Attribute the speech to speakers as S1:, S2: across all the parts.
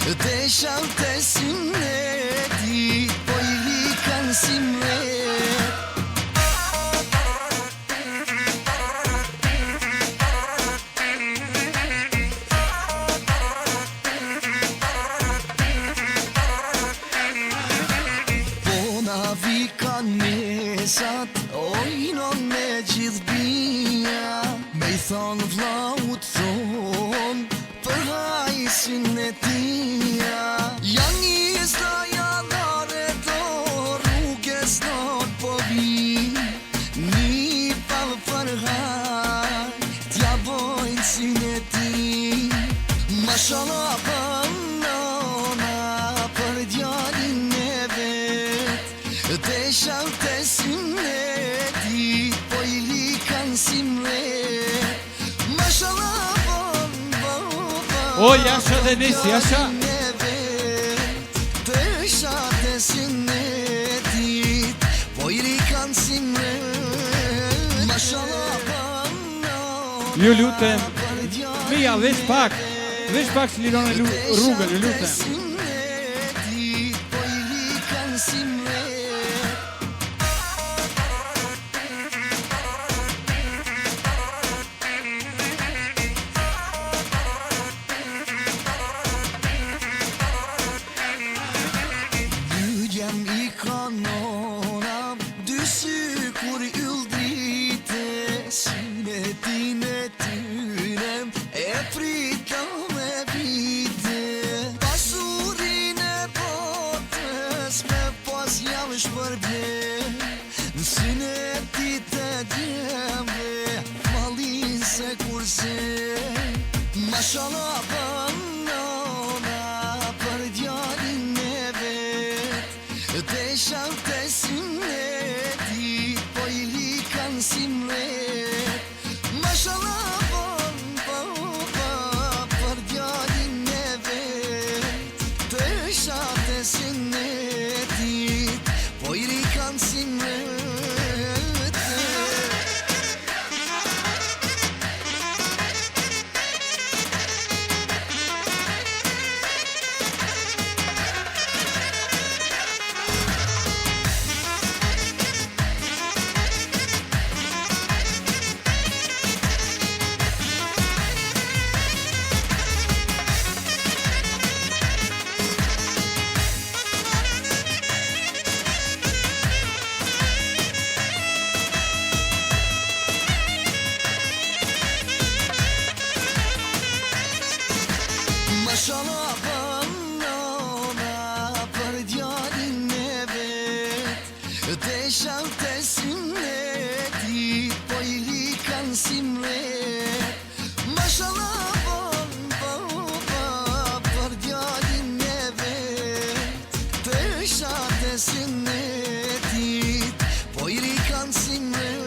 S1: Të shau të simleti, po I likan simlet. Vikan mesat, ojnon me gjithbija. Me I thonë vllaut thonë, për hajsin e tia. Janë një stajallare do rrugës not po vi. Një pavë për haj, t'ja bojnë sin e ti. Mashallah banona, për djalin e vet. Të shau të simleti, po I likan simlet. Mashallah
S2: O, jasha dhe nisi, jasha.
S1: Të shau të simleti, po I likan simlet. Mashallah
S2: Ju lutem, Mia, veç pak që liron e rrugën, ju lutem.
S1: I kanonam, dy sy kur yldrite. Synetin e tynem e pritëm e vite. Pasurin e botës me pas jam shpërbjen. Në synetit e djemve malin se kurse. Mashallah banona, për djalin e vet. Të shau të simleti, po I likan simlet. Mashallah për djalin e vet. Të shau të simleti, po I likan simlet. Mashallah banona, për djalin e vet. Të shau të simleti, po I likan simlet. Mashallah për djalin e vet. Të shau të simleti, po I likan simlet.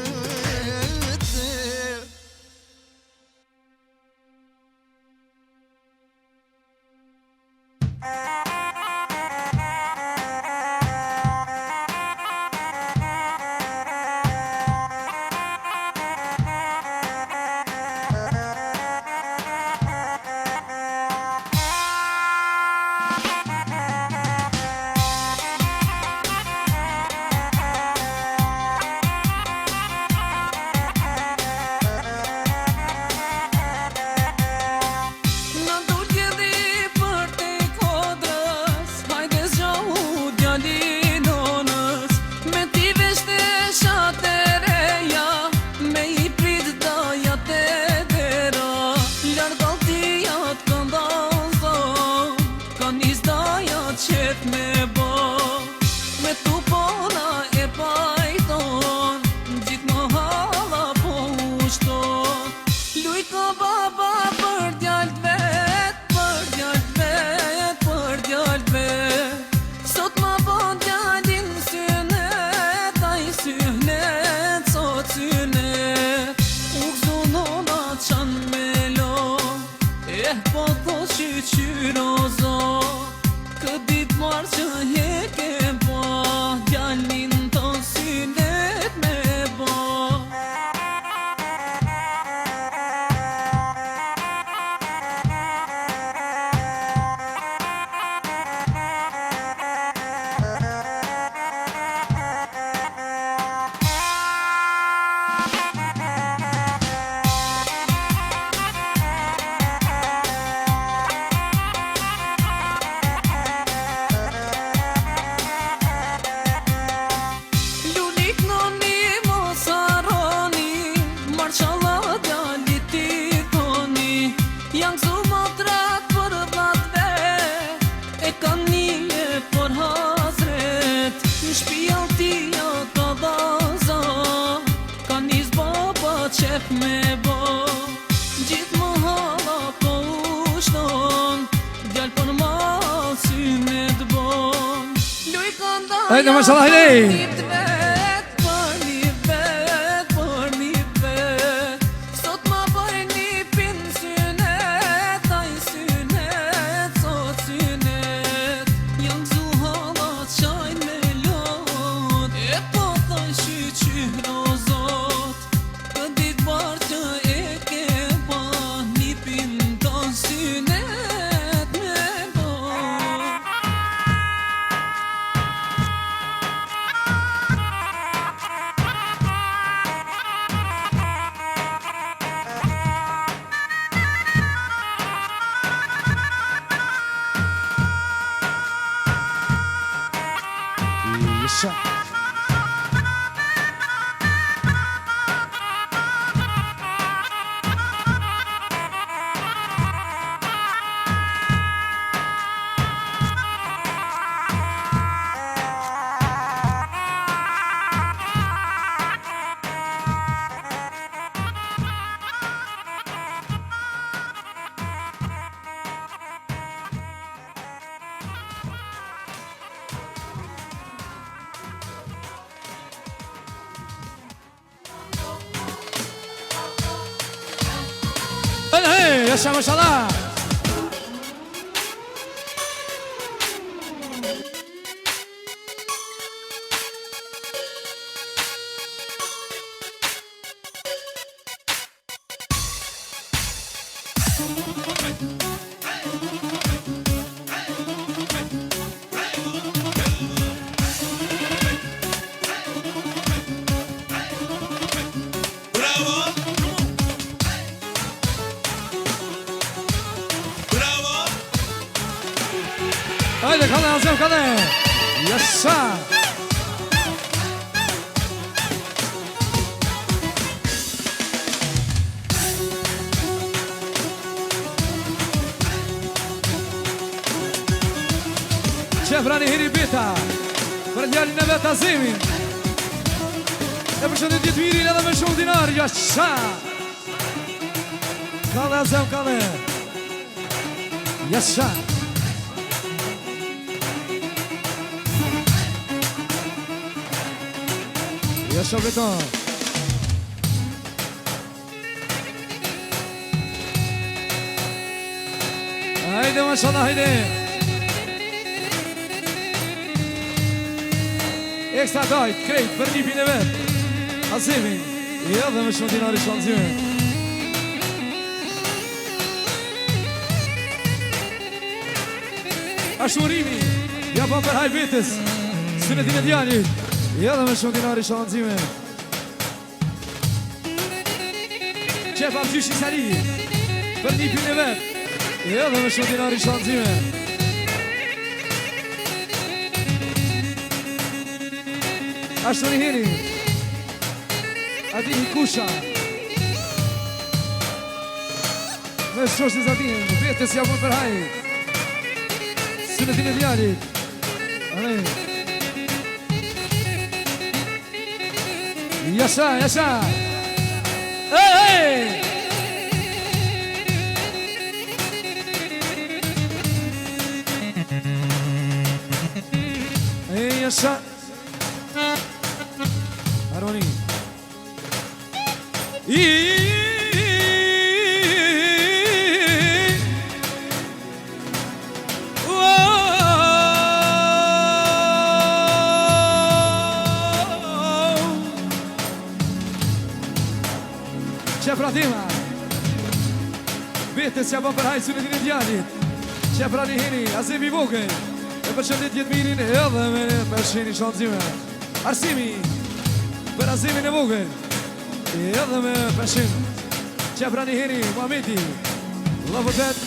S3: Hajde, mashallah, hajde. Yaşa maşallah. Haydi kalın Azam kalın. Yaşa. Çevrani heri beta. Për djalin e vet Azimin. E përshëndetje mirin edhe me shumë dinar. Yaşa. Kalın Azam kalın. Yaşa. Yaşa beton. Haydi maşallah haydi. Ekstra dajt, krejt, për nipin e vet Azimin. Ja dhe me shumë dinari shlanzime. Ashurimi. Ja pa për hajbetis. Sunetin e djalit. Ja dhe me shumë dinari shlanzime. Qepa Gjyshi Sali. Për nipin e vet. Ja dhe me shumë dinari shlanzime. Ashtu një heri. Adini Kusha. Me shoshtë Zadin. Vetës ja për hajt. Sunetin e djalit. Yaşa, yaşa. Hey, hey. Hey, yaşa. Harmoni. Qefratima. Vetës që për hajtë sunetin e djalit. Qefrani heni, Azimi Vogën. E përshëndet jetë mirin edhe me përshini shonzime. Arsimi. Për Azimin e Vogën. Edhe me përshin. Qefrani heni, Muhameti. Lavët vetë.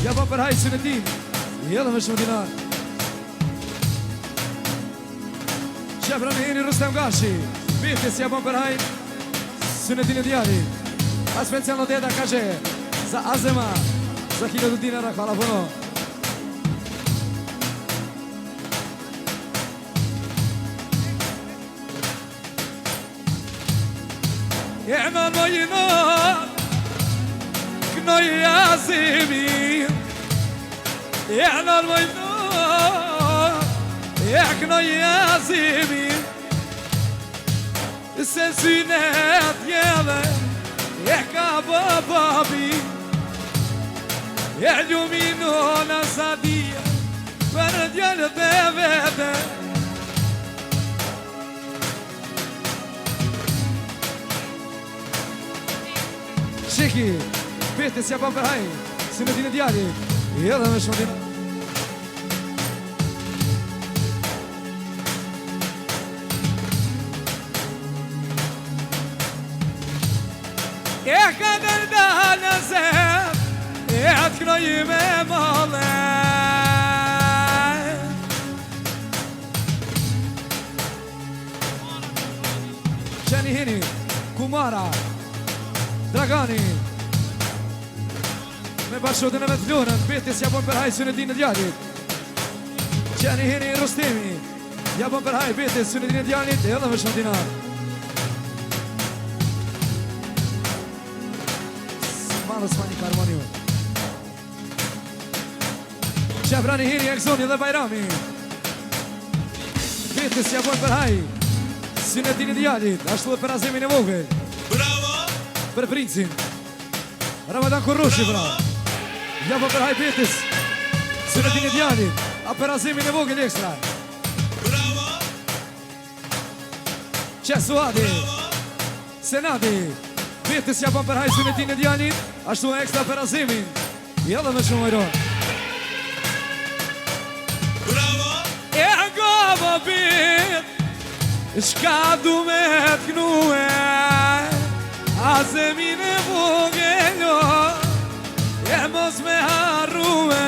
S3: Ja për hajtë sunetin. Edhe me shumë dinar. Qefrani heni, Rustem Gashi. Vetës që për hajtë sunetin e djalit. A specijalno deda kaže za Azema za 1000 dinara, hvala puno. Jena nojina knoj Azimi. Jena nojina E kënoj Azimi Se synet jeve E ka babi E ljuminon asadia Për djallët e vete Sheki, pete si apan për haj Si në tine djalli Edhe me shumë dina E ka dërda në zem E atë knoj me mëlle Qeni hini, Kumara Dragani Me bashkëtën e me të florën Peti si japon për haj së në dinë djallit Qeni hini Rostemi Japon për haj peti së në dinë djallit Edhe me shumë dinar Osmani Karmaniu Qebrani Hiri, Ekzoni dhe Bajrami Peti si japon për haj Synetin i djallit Ashtu dhe për Azemin e vogël
S1: Bravo
S3: Për princin Ramadan Kurrushi bravo Japon për haj Petis Synetin i djallit A për Azemin e vogël ekstra
S1: Bravo
S3: Qesuadi Senadi Peti si japon për haj Synetin e djallit Ashtu e ekstra për Azemin Jella me shumë ojro
S1: Bravo
S3: E goma bit Shka du me t'knue Azemin e vogëlo E mos me harrue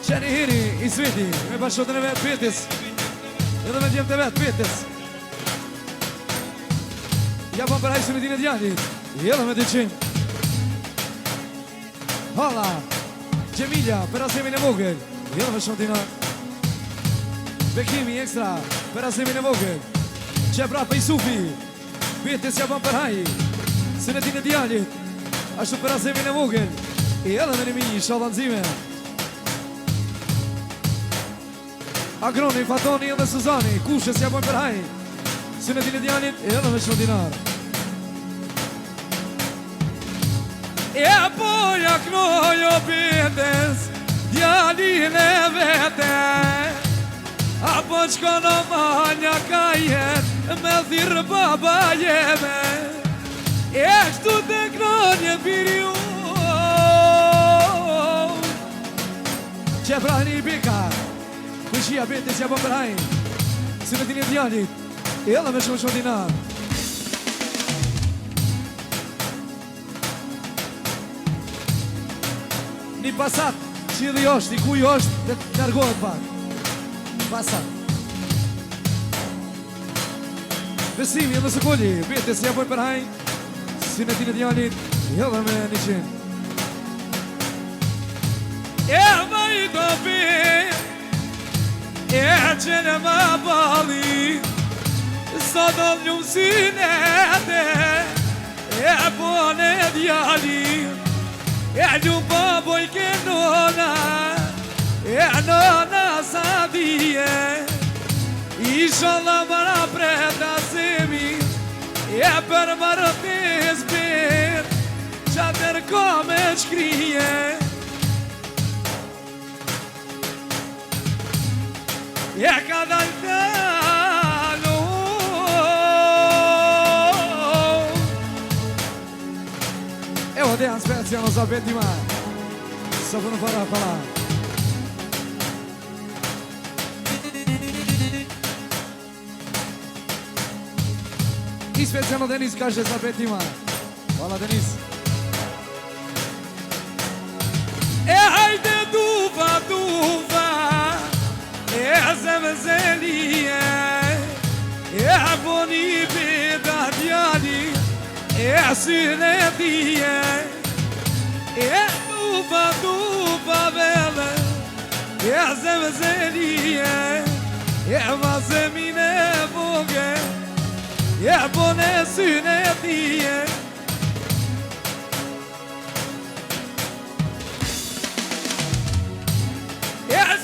S3: Qeni hiri i sveti Me bashkotën e vetë Petis Edhe me djemë të vetë Petis Japon për hajë Synetin e djallit Edhe me 200 Hala Gjemilja për Azemin e vogël Edhe me shumë dinar Bekimi ekstra për Azemin e vogël Qebra për Isufi Petis japon për hajë Synetin e djallit Ashtu për Azemin e vogël Edhe me 1000 shalanzime Agroni, Fatoni edhe Suzani Kushës japon për hajë Synetin e djallit edhe me shumë dinar E poja knojo Petis Djallin e vete Apo qko në manja ka jet Me thirë baba jeme E kështu të knonje piriu Qebrani i bika Kushia Petis japon për hajnë Synetin e djallit Edhe me shumë dinar Një pasat Qili është, i kuj është Dhe të nërgohet pak Pasat Besimi edhe së kolli Petis japon për hajnë Synetin e djallit Edhe me 100 E ma i dobi E qene ma bali Sa do ljumë synete E bone djalli E ljumë baboj ke nona E nona sa dije Ishallah mara pret Azemi E për marëtes bet Qa tërko me shkrije E ka dal talo Evo dhe janë specijalno za betima Sa për në para I specijalno Denis kaže za betima Hvala Denis E hajde duva E zemzelije E boni beda djali E synetije E duva vele E zemzelije E mazemine boge E bone synetije E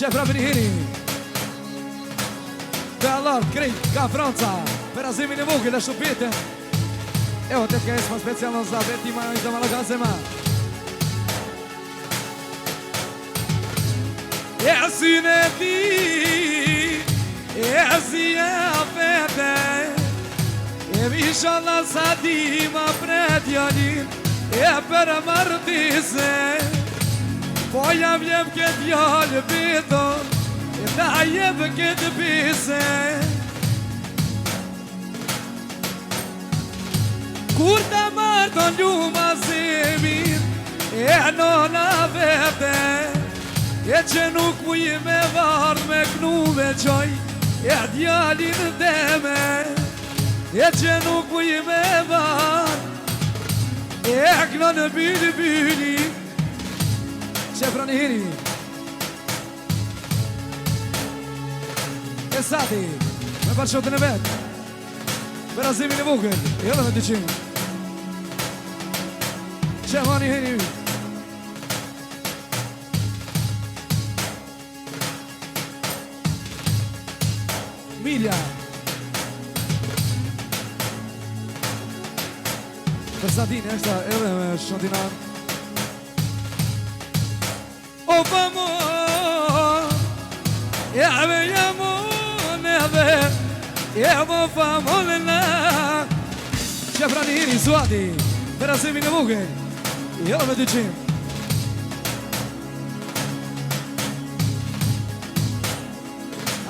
S3: Qefra për një hini Belar, krejt, ka Franca Per azimin e vogël e shupitën Evo, të ka esma specijalno za Betima i za Malakazema E syne ti E zjafete E vishala sa ti ma pretjanin E për mërtise Po ja vjem këtë jallë bito E ta jebë këtë pise Kur të marton ljuma zemin E nona vete E që nuk muj me varë me knu me qoj E djallin deme E që nuk muj me varë E kno në byli byli Qefra një hini E sati Me parqotën e vetë Per azimin e vogël E edhe me të qimë Qefra një hini Milja Per Sadine është edhe me Shantinan O famon Jave jamon Javo famon na Qefra një hini Suati Per azimin e vogël E edhe me të qimë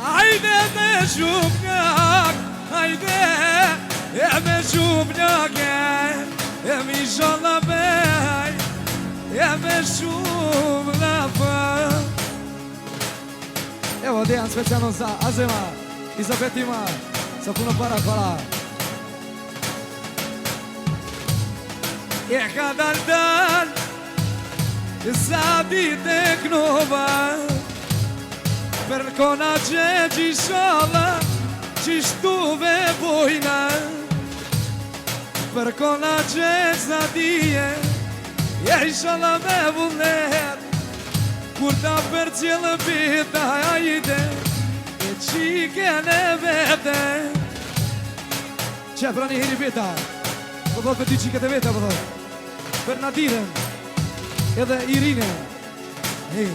S3: Hajde me shumë njak Hajde E me shumë njak E mi sholla bej E me shumë la për Evo dejan specijalno za Azema I za Betima Sa puno para hvala E ka dal Sa dite knova Per kona gjegjë i sholla Qishtuve bojna Per kona gjegjë za dije Ja i sholla me vullnet Kur ta për cilë bita ajde E qike në vete Qefra një hini bita Po dhot për ty qiket e vete po dhot Për Nadiren Edhe Irine Hej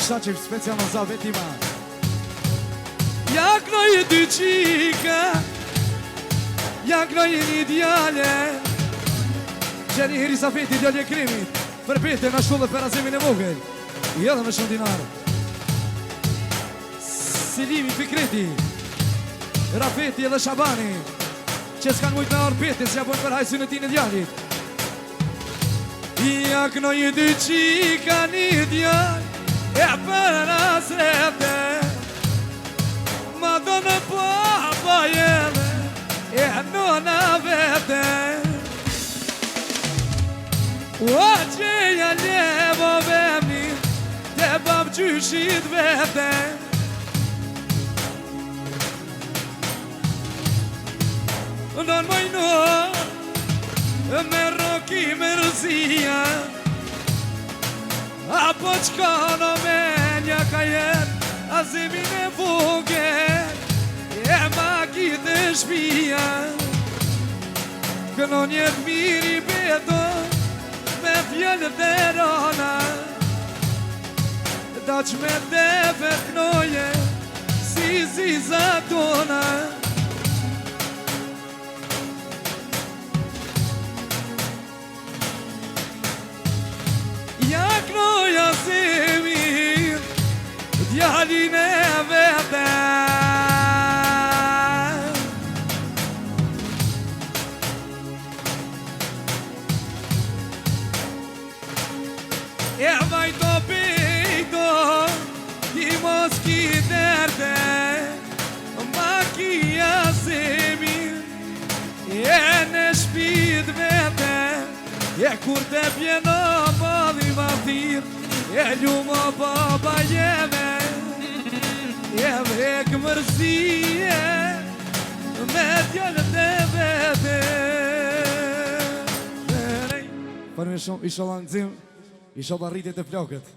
S3: Shaqim specijalno za Betima Ja knoj dy qika Ja knoj një djale Gjeni hiri sa feti djale krimit Për pete në shkullë për azimin e vogël I edhe me Shantinar Silimi Fikreti Rafeti edhe Shabani Që s'kan mujt me arë pete Se ja bojnë për hajsyn e ti në djalit Ja knoj dy qika një djale E për nasrete Ma do në papa jeme E nona vete O qeja ljevove mi Te bab gjyshit vete Don mojno Me roki mërzia Apo qka në menja ka jet Azimin e vogël E makit e shpia Këno njet miri beto Me fjellë të rana Da që me deve kënoje Si ziza tona Ja knoja zemir Djalin e vete E vajto pejto Ti mos ki derte Ma kia zemir E në shpit vete E kur te pjeno bali ma thir E ljumo baba jeme E vrek mërzije Me djallët e vete Farim shumë, inshallah në gzim, inshallah rritet e flokët.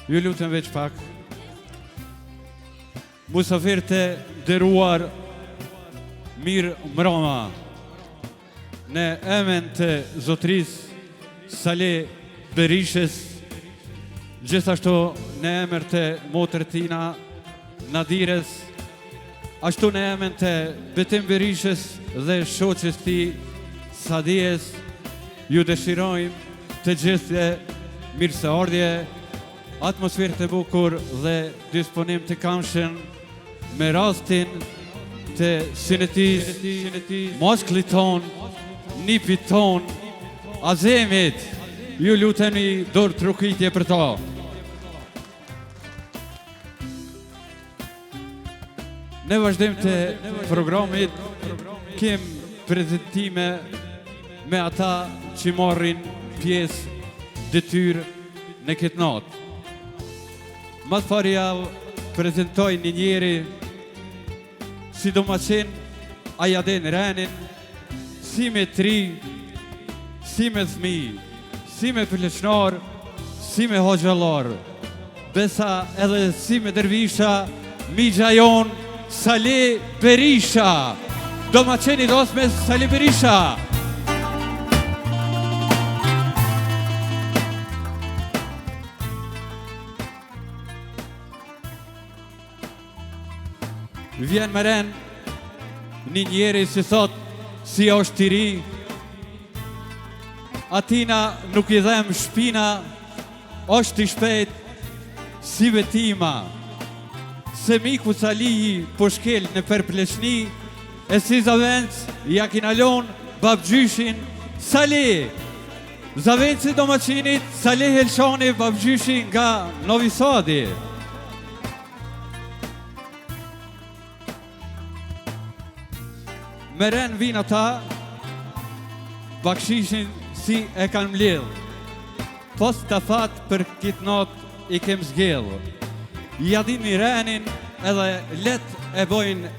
S2: Ju lutem veç pak. Musafirët e nderuar, mirë mbroma. Në emrin të zotrisë Saleh Berishës, gjithashtu në emër të motrës tina Nadires, ashtu në emrin të Betim Berishës dhe shoqes tij Sadies, ju dëshirojmë të gjithë mirëseardhje, atmosferë të bukur dhe disponim të kamshëm me rastin të sinetis, mosklit ton, nipit ton, Azemit, ju luteni dorë trukitje për ta. Në vazhdim të programit, kem prezentime me ata që marrin pjesë detyrë në këtë natë. Mas pari javë prezentoj një njeri si domaqin aja den renin, si me tri, si me thmi, si me pëlleshnar, si me hoxhallar, besa edhe si me dervisha, migja jon Saleh Berisha, domaqin I dosme Saleh Berisha. Vjen më ren një njeri si thot si është I ri, atina nuk I dhem shpina, është I shpejt si vetima, se miku Saliji po shkel në përpleshni, e si zavenc ja kinalon babgjyshin Saleh. Zavenci domaqinit Saleh Elshani babgjyshin nga Novi Sadi. Me ren vinë ata, bakshishin si e kanë mledh. Pos të fatë për kitë natë I kem zgjedh. Jadin I renin edhe let e bojnë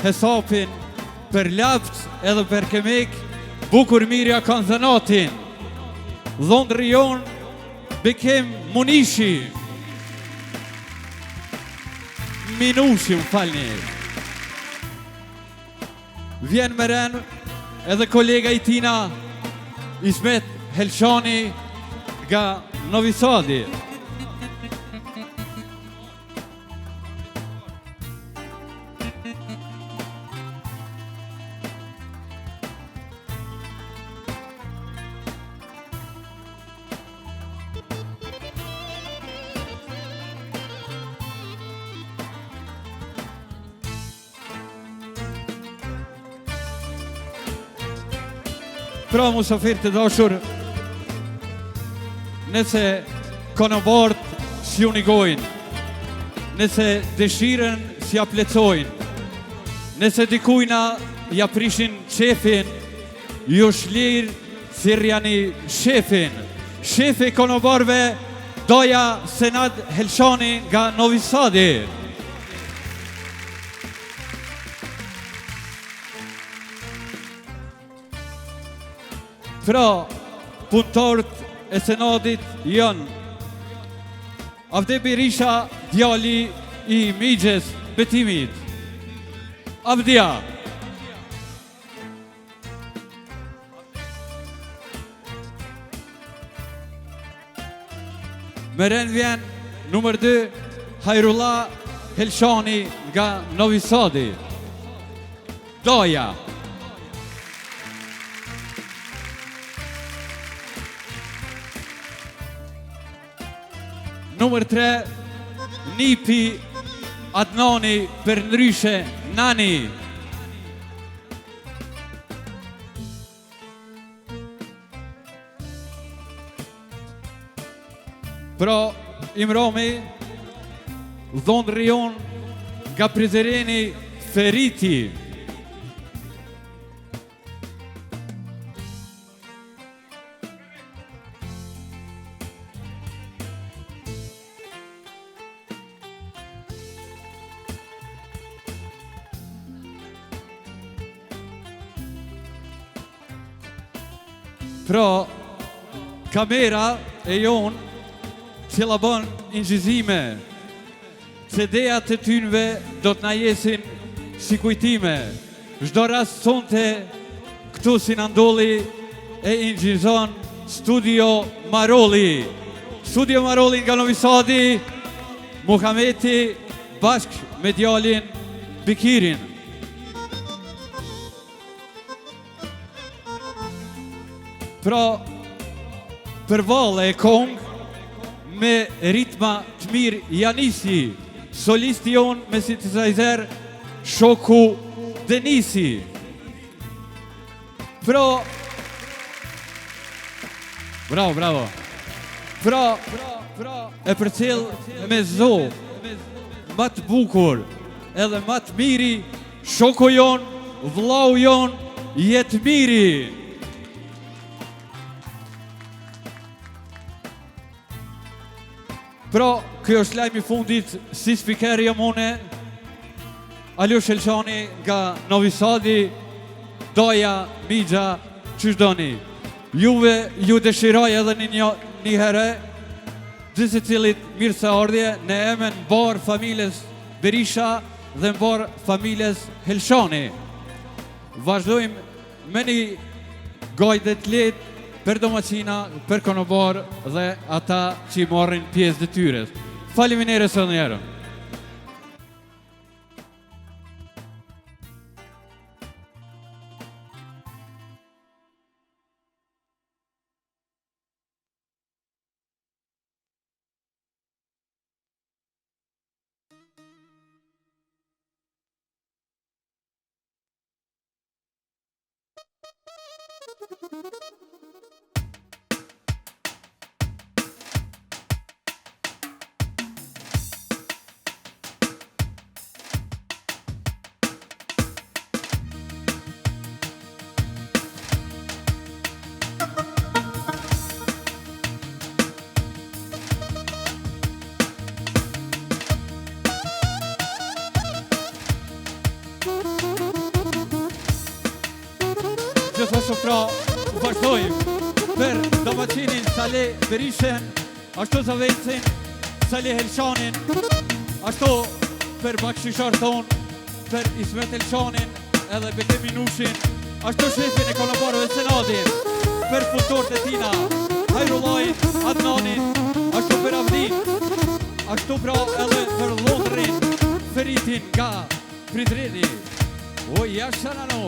S2: hesapin për lapt edhe për kemek, bukur mirja kanë zënatin. Dhondri jonë bekem munishi. Minushi më falni. Vjen më ren edhe kolega I tina Ismet Helshani nga Novi Sadi. Pra musafir të dashur, nëse konobart si unigojnë, nëse dëshiren si ja plecojnë, nëse dikujna ja prishin qefin, ju shlirë si rjani shefin. Shefi konobarve doja Senad Helshani nga Novi Sadi. Pra, punëtorët e Senadit janë Avde Berisha, djali I migjes Betimit. Avdia. Me ren vjen numër 2, Hajrullah Helshani nga Novi Sadi. Doja. Numër 3, Nipi Adnani për ndryshe Nani. Pra, Imromi, dhondri jon nga Prizreni Feriti. Pra, kamera e jonë cila bën ingjizime, CD-ja të tynve do të na jesin si kujtime. Çdo rast sonte këtu si na ndolli e ingjizon Studio Marolli. Studio Marolli nga Novi Sadi, Muhameti bashk me djalin Bikirin. Pra, për valle e kong me ritma të mirë Janisi, solisti jon me synthesizer Shoku Denisi. Pra, bravo. Pra, e për cilë me zo, ma të bukur, edhe ma të miri, shoku jon, vllau jon, jetë miri. Pra, kjo është lajmi fundit si spikeri jomone, Aliosh Elshani nga Novi Sadi, Doja Migja Qyshdoni. Juve ju dëshiroj edhe një herë, gjithë cilit mirë se ardhje, në emën barë familjes Berisha dhe në barë familjes Helshani. Vazhdojmë me një gajdet letë për domacina, për konobar dhe ata që i marrin pjesë dhe tyres. Faleminderit së njerë. Gjithashtu pra, vazhdojmë për domacinin Sale Berishen, ashtu Zavecin, Sale Helshanin, ashtu për bakshishar ton, për Ismet Helshanin, edhe Beke Minushin, ashtu shefin e konobarëve Senadin, për punëtorët e tina, Hajrullajin, Adnanin, ashtu për Avdin, ashtu pra edhe për Londrin, Feritin nga Pridrini. O jashanano!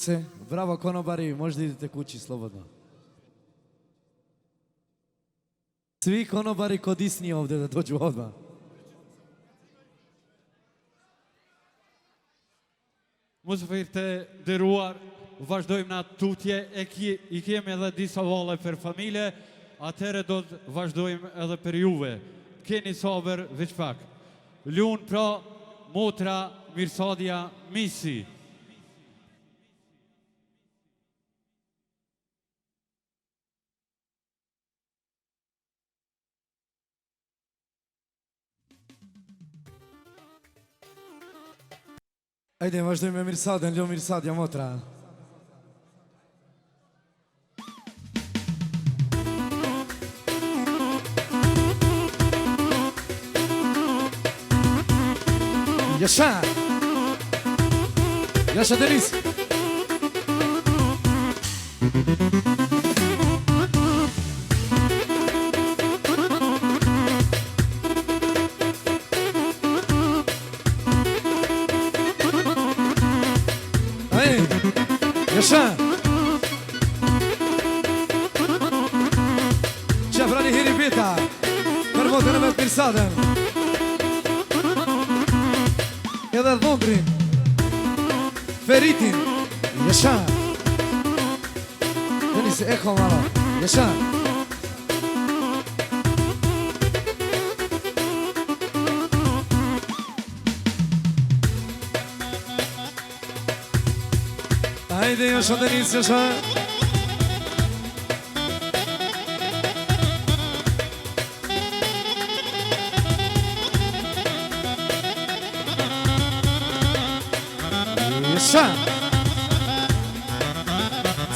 S3: Se, bravo konobari, možda idete kući slobodno. Svi konobari kodisni ovdje da dođu odmah.
S2: Muzafir të nderuar, vazhdojmë në tutje, i kemi edhe disa valle për familje, atëherë do të vazhdojmë edhe për juve. Keni sabër veç pak. Lun pra motra Mirsadia Misi.
S3: Ajde, vazhdojmë me Mirsadën, lo Mirsadia motra. Jasha! Jasha Denis! Jasha! Qefrani hiri bita për votën e me të Mirsadën. Edhe dhondrin Feritin Jasha Denis Eko malo Jasha Ajde Jasha Denis Jasha Jasha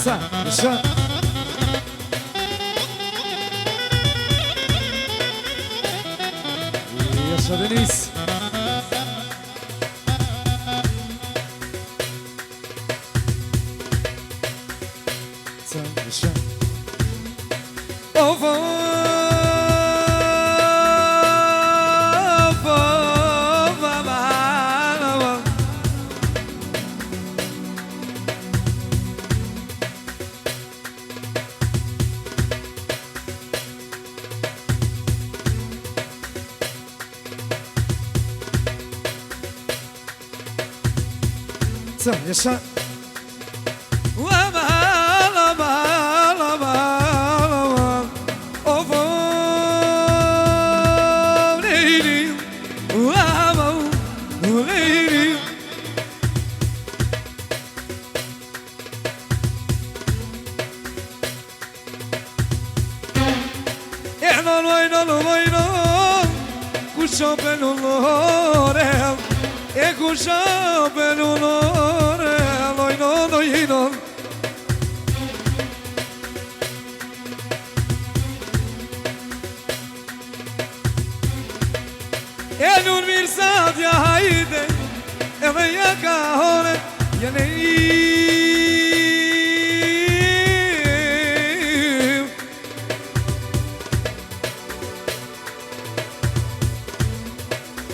S3: Sa Jasha Jasha Denis Sa Jasha Ovo Sa Jasha Elun Mirsadia hayde Eve yaka hore Yaneim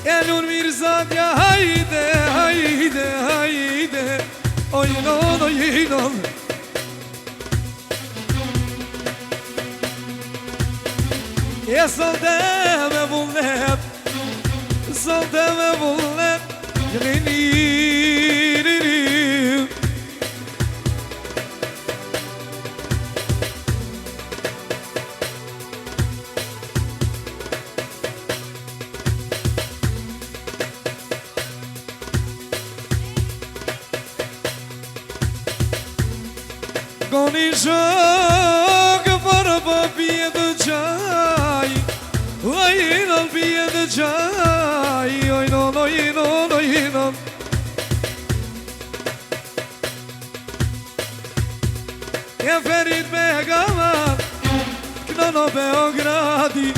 S3: Elun Mirsadia hayde Hayde hayde Oynon oynon Esaldeme bulnet Esaldeme bulnet Yelini Goni shok për pëpje të qaj Ojnon pje të qaj Ojnon, ojnon, ojnon E ferit me gamat Knono Beogradi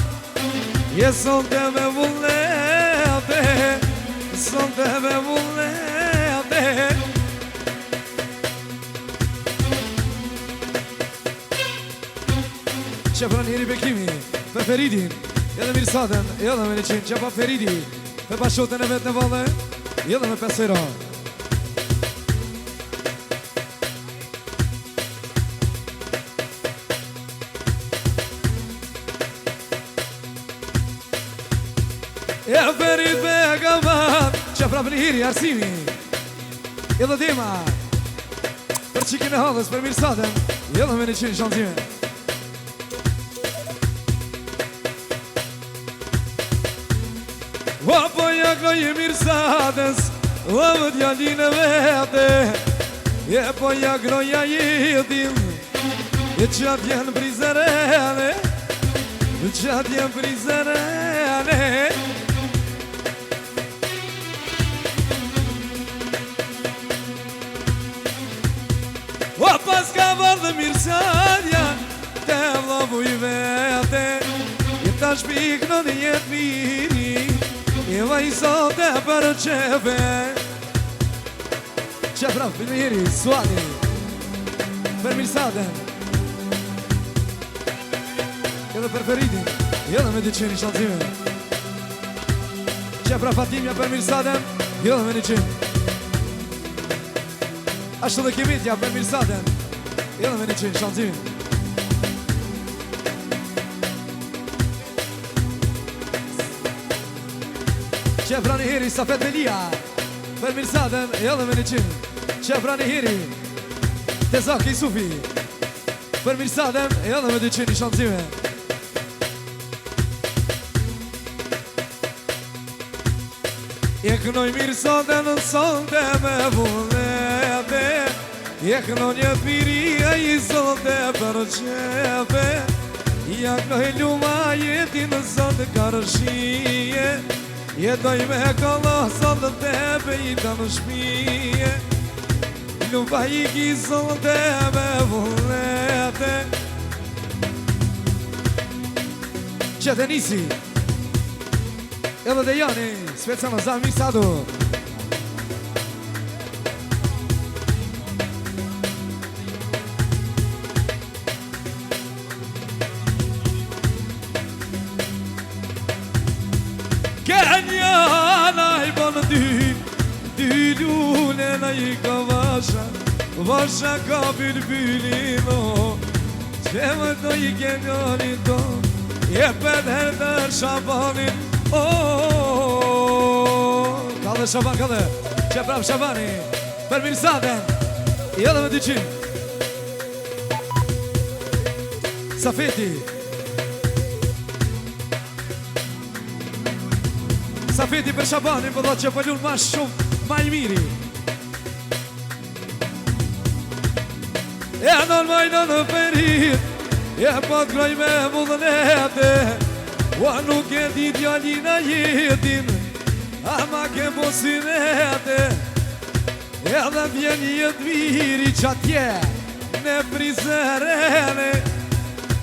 S3: Je sonte me vullnete Sonte me vullnete Qefra njëri Bekimi, për Feridin, edhe Mirsadën, edhe me 100, qepa Feridi, për bashkotën e vetë në valle, edhe me 5 euro. Që prapë një hiri, Arsimi Edhe Dima Për qikin e hadhës, për Mirsadën Edhe me 100 shantime O po jakno je Mirsadës Lëvët jallin e vete E po jakno ja jetin E qatë janë prizerene E qatë janë prizerene O pas ka vëllë Mirsadja Te vlovu i vete E ta shpik në një jetë miri E vajzote për qefe Që praf, për njëri, Suani Për Mirsadën Edhe për Feridin Edhe me 200 shantime Që praf Fatimja për Mirsadën Edhe me 100 Ashtu dhe Kimitja për Mirsadën Edhe me 100 shantime Që prani hiri Safet Melia Për Mirsadën edhe me 100 Që prani hiri Tezaki Sufi Për Mirsadën edhe me 200 shantime E kënoj Mirsadën në sonde me vullnete E kënoj një piri e i zonde për qepe Ja kënoj luma jetin në zonde karëshije Jetoj me këlloh zonde tebe i të në shpije Luma i ki zonde me vullnete Që Denisi Edhe Dejani, specijalno za Mirsadu Kenjana i banë dy lulena i ka vasha Vasha ka bülbülino Që më do i kenjani do Je për her të Shabanin Kalle Shaban, kalle Që prap Shabani Për Mirsadën Edhe me 200 Safeti Safeti për Shabani Për do që pëllun ma shumë Ma i miri E non majnë në perit E po të groj me vullnete Ua nuk e di djallina jetin Ama ke posinete Edhe vjen jetë viri qatje Në prizerene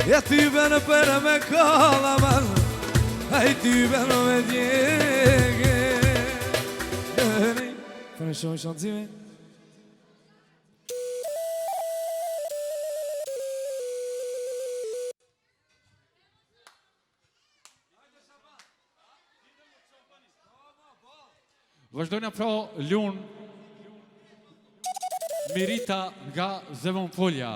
S3: E ty benë për me kalaman A i ty benë me djege Për në shumë shantime
S2: Vazhdojnë pra lunë Mirita nga Zevonpolja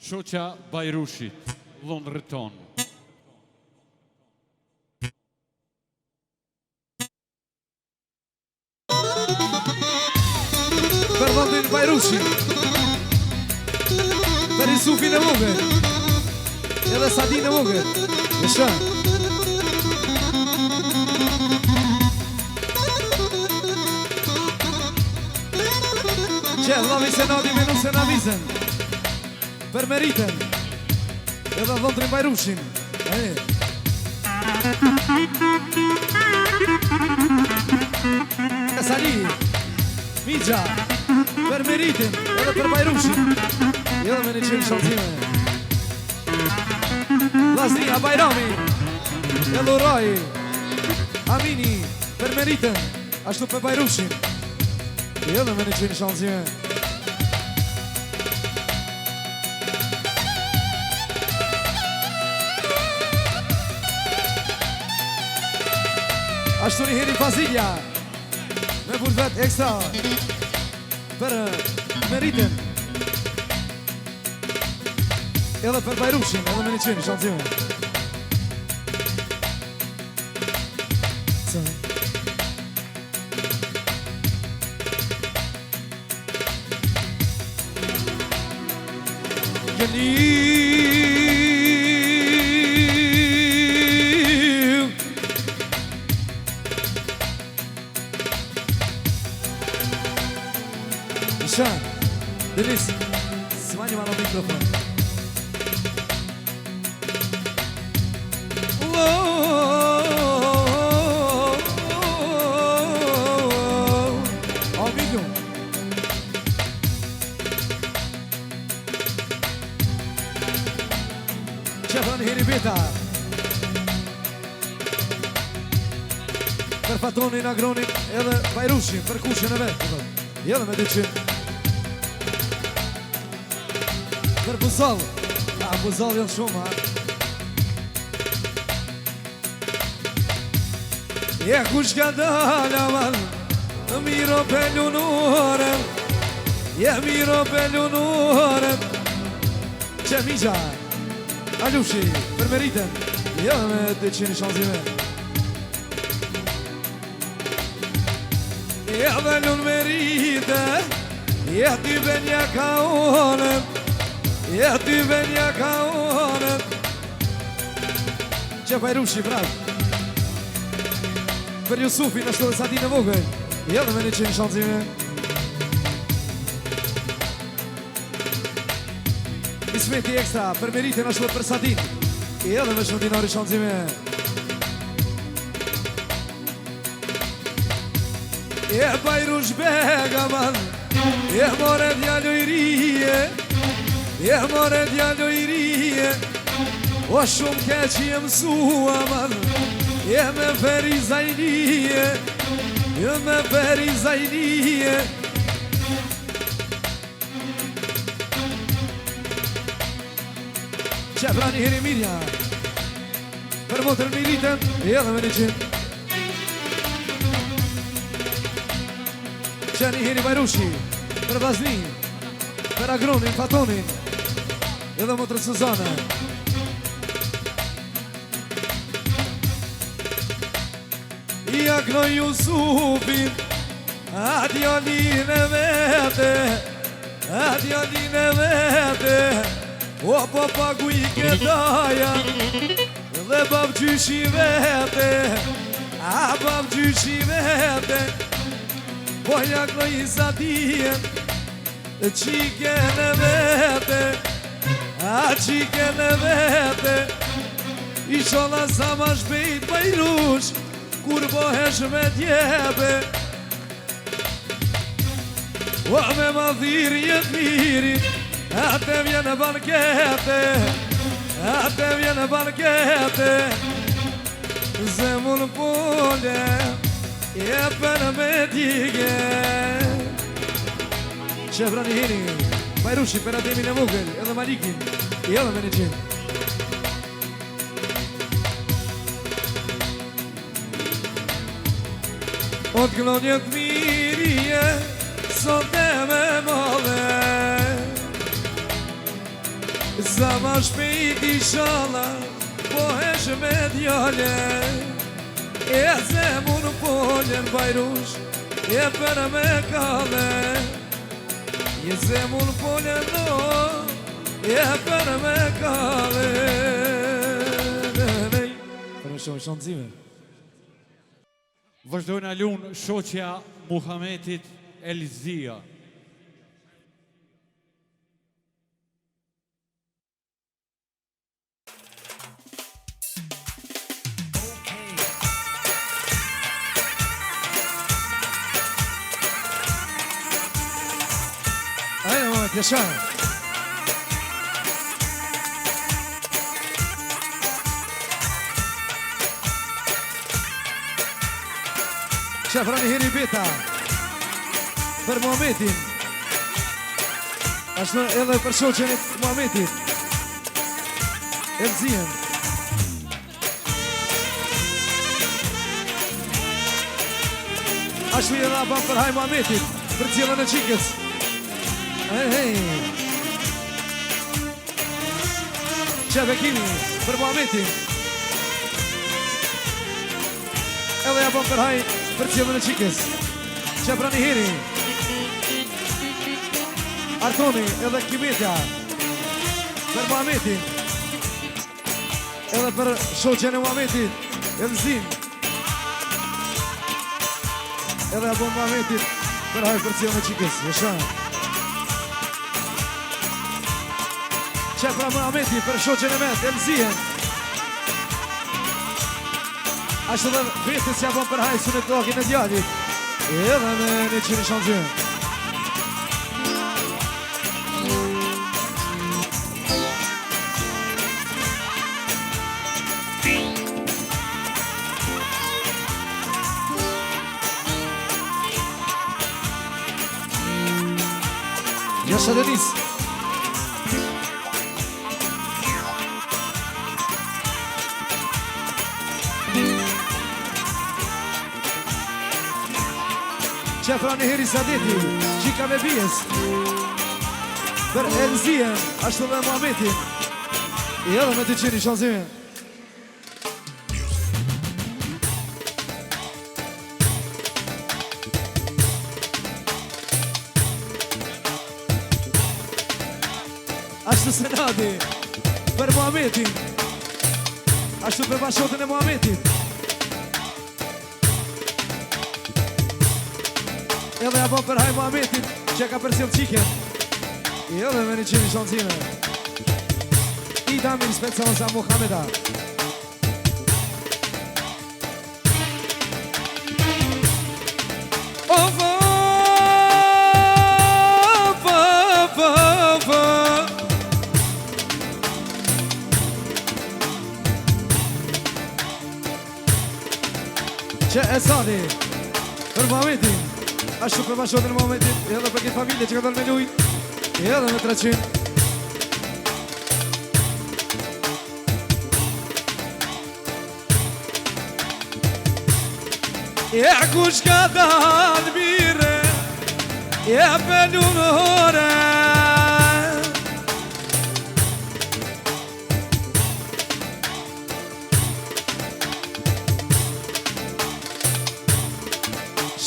S2: Shoqja Bajrushit Lunë rëton
S3: Për vëndin Bajrushit Për Isufin e Vogër Edhe Sadin e Vogër E shë Që vlavi se nadi me nusë në avizën Për meritën Edhe dhëndrin Bajrushin E Sali Migja Për meritën Edhe për Bajrushin Edhe me 100 shantime Vlasnia Bajrami Edhe Uraj Amini Për meritën Ashtu për Bajrushin Edhe me 100 shantime Ashtu një heri Fazilja Me burvet ekstra Për meritën Edhe për Bajrushin Edhe me 100 shantime gëllim Nishan, Denis, smanji ma në mikrofon Qefran Hiri Beta Për Fatonin, Agronin edhe Bajrushin Për kushin e vetë Edhe me 200 Për Buzall Buzall janë shumë kush ka dalaman Miro pellunorem Miro pellunorem Qemigja Alushi, për meritën, me 200 shanzime dhe nun merite, ty benja ka onëm ty benja ka onëm Që Bajrushi, brav Për Jusufi, në shtë dhe Sadin e vogël me 100 shanzime Ismeti ekstra, për meritën është për Sadin edhe me shumë dinari shanzime Bajrush bega man more djallo i rije more djallo i rije O shumë keq i mësua man me feri zajnije me feri zajnije Qefran Hiri Mirja Për motër militën edhe me 100 Qeni Hiri Bajrushi Për Vazni Për Agronin, Fatonin edhe motër Suzana I Agno Jusufin Djalin e vete Djalin e vete O po pagu i këtaja Dhe bab gjyshi vete bab gjyshi vete Po jakno i Sadien Qike në vete Qike në vete I shola sa ma shpejt Bajrush Kur bohesh me djebe O me ma thiri jetë mirin Ate vjene bankete Ate vjene bankete Zemun pole Jepen me tige Qefran Hiri Bajrushi për Ademin e vogël edhe Malikin edhe me 100 O t'glonjët mirije Sot e me modhe Sa ma shpejt i shala Pohesh me djale Zemun poljen Bajrush për me kale Zemun poljen për me kale Për me shumë shanzime
S2: Vazhdojnë alun shoqja Muhametit Elzia
S3: Pjeshan Qefran Hiri Beta Për Muhametin Ashtë edhe për shoqen e Muhametit Elzien Ashtë edhe aban për haj Muhametit Për cilën e qikës Hey Qefekini për Muhametin Edhe ja bon për haj për cilën e qikës Qefran Hiri Artoni edhe Kimetja për Muhametin, edhe për shoqen e Muhametit, Elzin, edhe apo Muhametit për hajë porcion e qikës, jesha. Që pra Muhametit për shoqen e met, Elzien, ashtë dhe vetës që apon për hajë sunet tokin e djallit, edhe me 100 shanzën. Jasha Denis. Qefra në heri Sadeti, qika me bijes, për Elzien, ashtu dhe Muhametin, i edhe me 200 shanzime. Ashtu Senadi, për Muhametin, ashtu për bashkotën e Muhametit, edhe apo për haj Muhametit, që ka për cilë qiken, edhe me 100 shanzime. I damin special sa Muhameda. Që e sani për Muhametin, ashtu për bashkotën e Muhametit, edhe për këtë familje që ka dërë me lujt, edhe me 300. E kush ka dalë mire, e pelu në hore,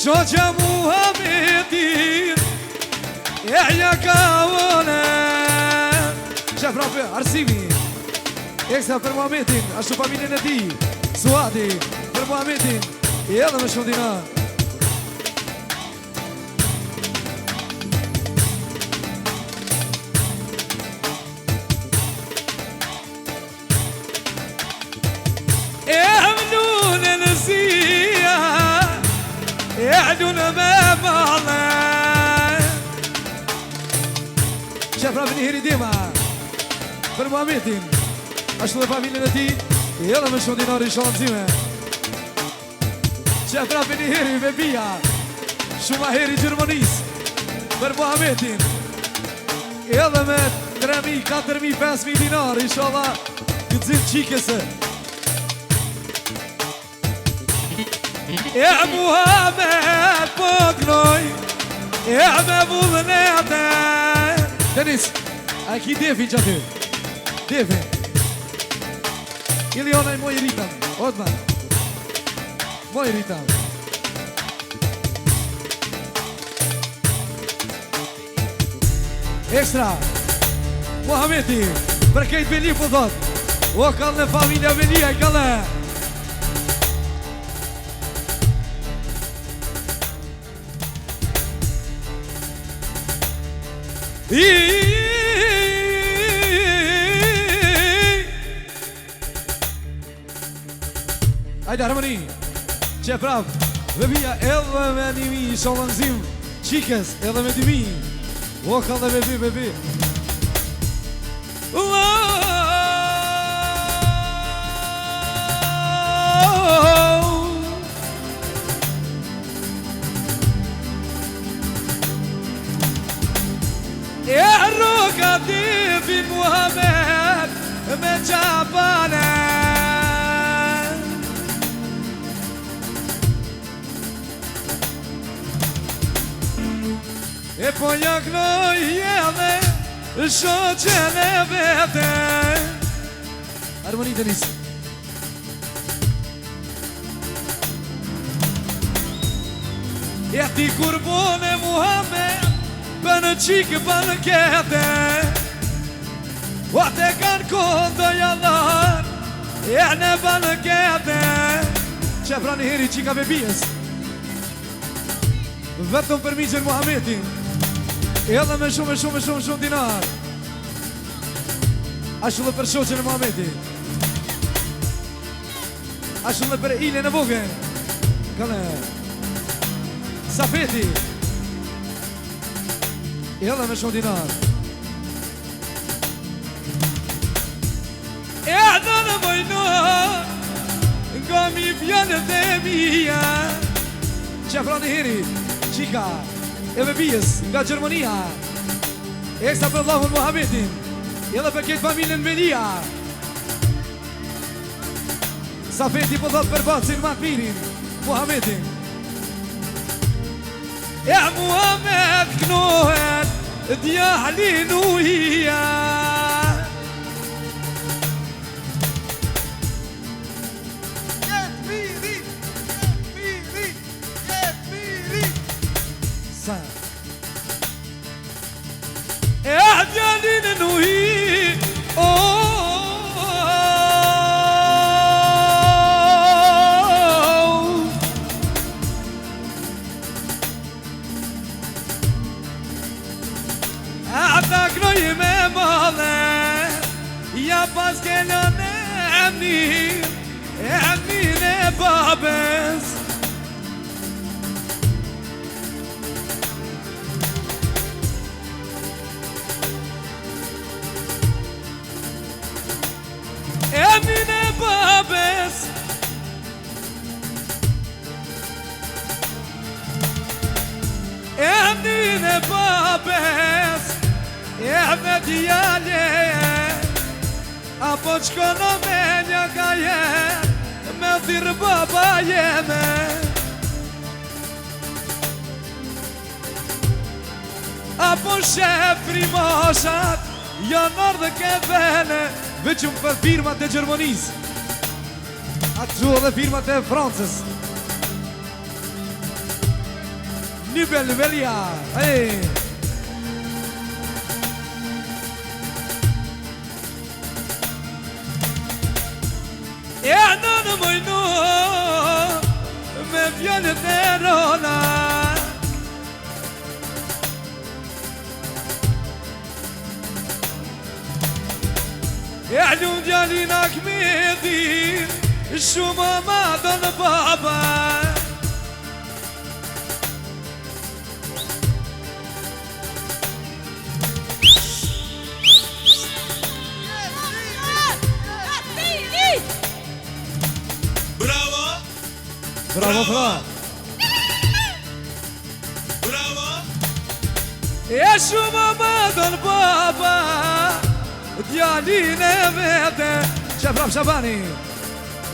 S3: shoqja Muhametin, e ja ka one. Qef rape, Arsimi, ekstra për Muhametin, ashtu familjen e ti, Suadi, për Muhametin, i edhe me shundina. E mnune në zia, يعدون ما بالله شاف رابني هيري ديما për Muhametin, ashtu dhe familjen e ti, edhe me shumë dinari shanzime. Që frapi një heri me bia, shumë heri Gjermanis, për Muhametin, edhe me 3.000, 4.000, 5.000 dinar, inshallah, këtë zinë qikese. E Muhammed po gnoj, e me vullën e atë. Denis, a ki defin që aty? Defin. Ili onaj moj ritam, odmah. Moj ritam. Ekstra, Muhamedi, për kejt Veli po thot, o kallë në familja Velia i kallë. Ajde harmoni, që prap, dhe vija edhe me 1.000 shalënzim, qikes edhe me 2.000, o kallë dhe bebi. E roka devi Muhammed me qabane. E po jaknoj edhe shoqen e vete. Harmoni Denis. E ti kurbone Muhammed, për në qikë për në kete. O te kanë kondo jalan E në banë kete Që pra një heri qika bebijes Vetëm për miqen Muhammedin Edhe me shumë dinar Ashtu dhe për shoqen e Muhammedin Ashtu dhe për ile në vogën Këne Safeti Edhe me shumë dinar Edhe në mojnor Nga mi vjene dhe mija Që pra në heri Qika e bebijes nga Gjermania Eksa për Allahun Muhammedin Edhe për këtë familjen Melia Safeti po thot për bacin ma të mirin Muhammedin E Muhammed knohet Djahlin uja Sa E djalin në uji Ata knoj me mëlle Ja pas kellon emnin e babes Emnin e babes Emnin e babes Eme djale Apo qkono me një gaje Me thirë baba jeme Apo shef rimoshat Janar dhe ke vene Veqëm për firmat e Gjermonis Atë gjuhë dhe firmat e Francës Nibelvelia E në mojno Me vjellet e rona E ljum djalin Ahmedin Shumë ma do në baba Bravo fra
S4: Bravo
S3: E shumë ma do në baba Djalin e vete Që prap Shabani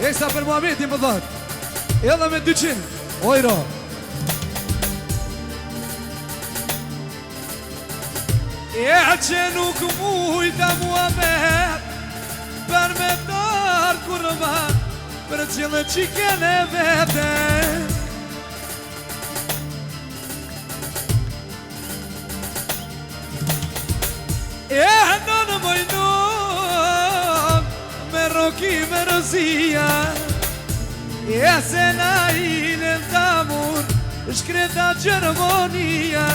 S3: Eksa për Muhammedin më dhët Edhe me 200 euro E që nuk mujta Muhammed Për me darë kurva Për cilë qiken e vete E në mojnon Me roki me rëzia E se na ilën tamur Shkreta Gjermonia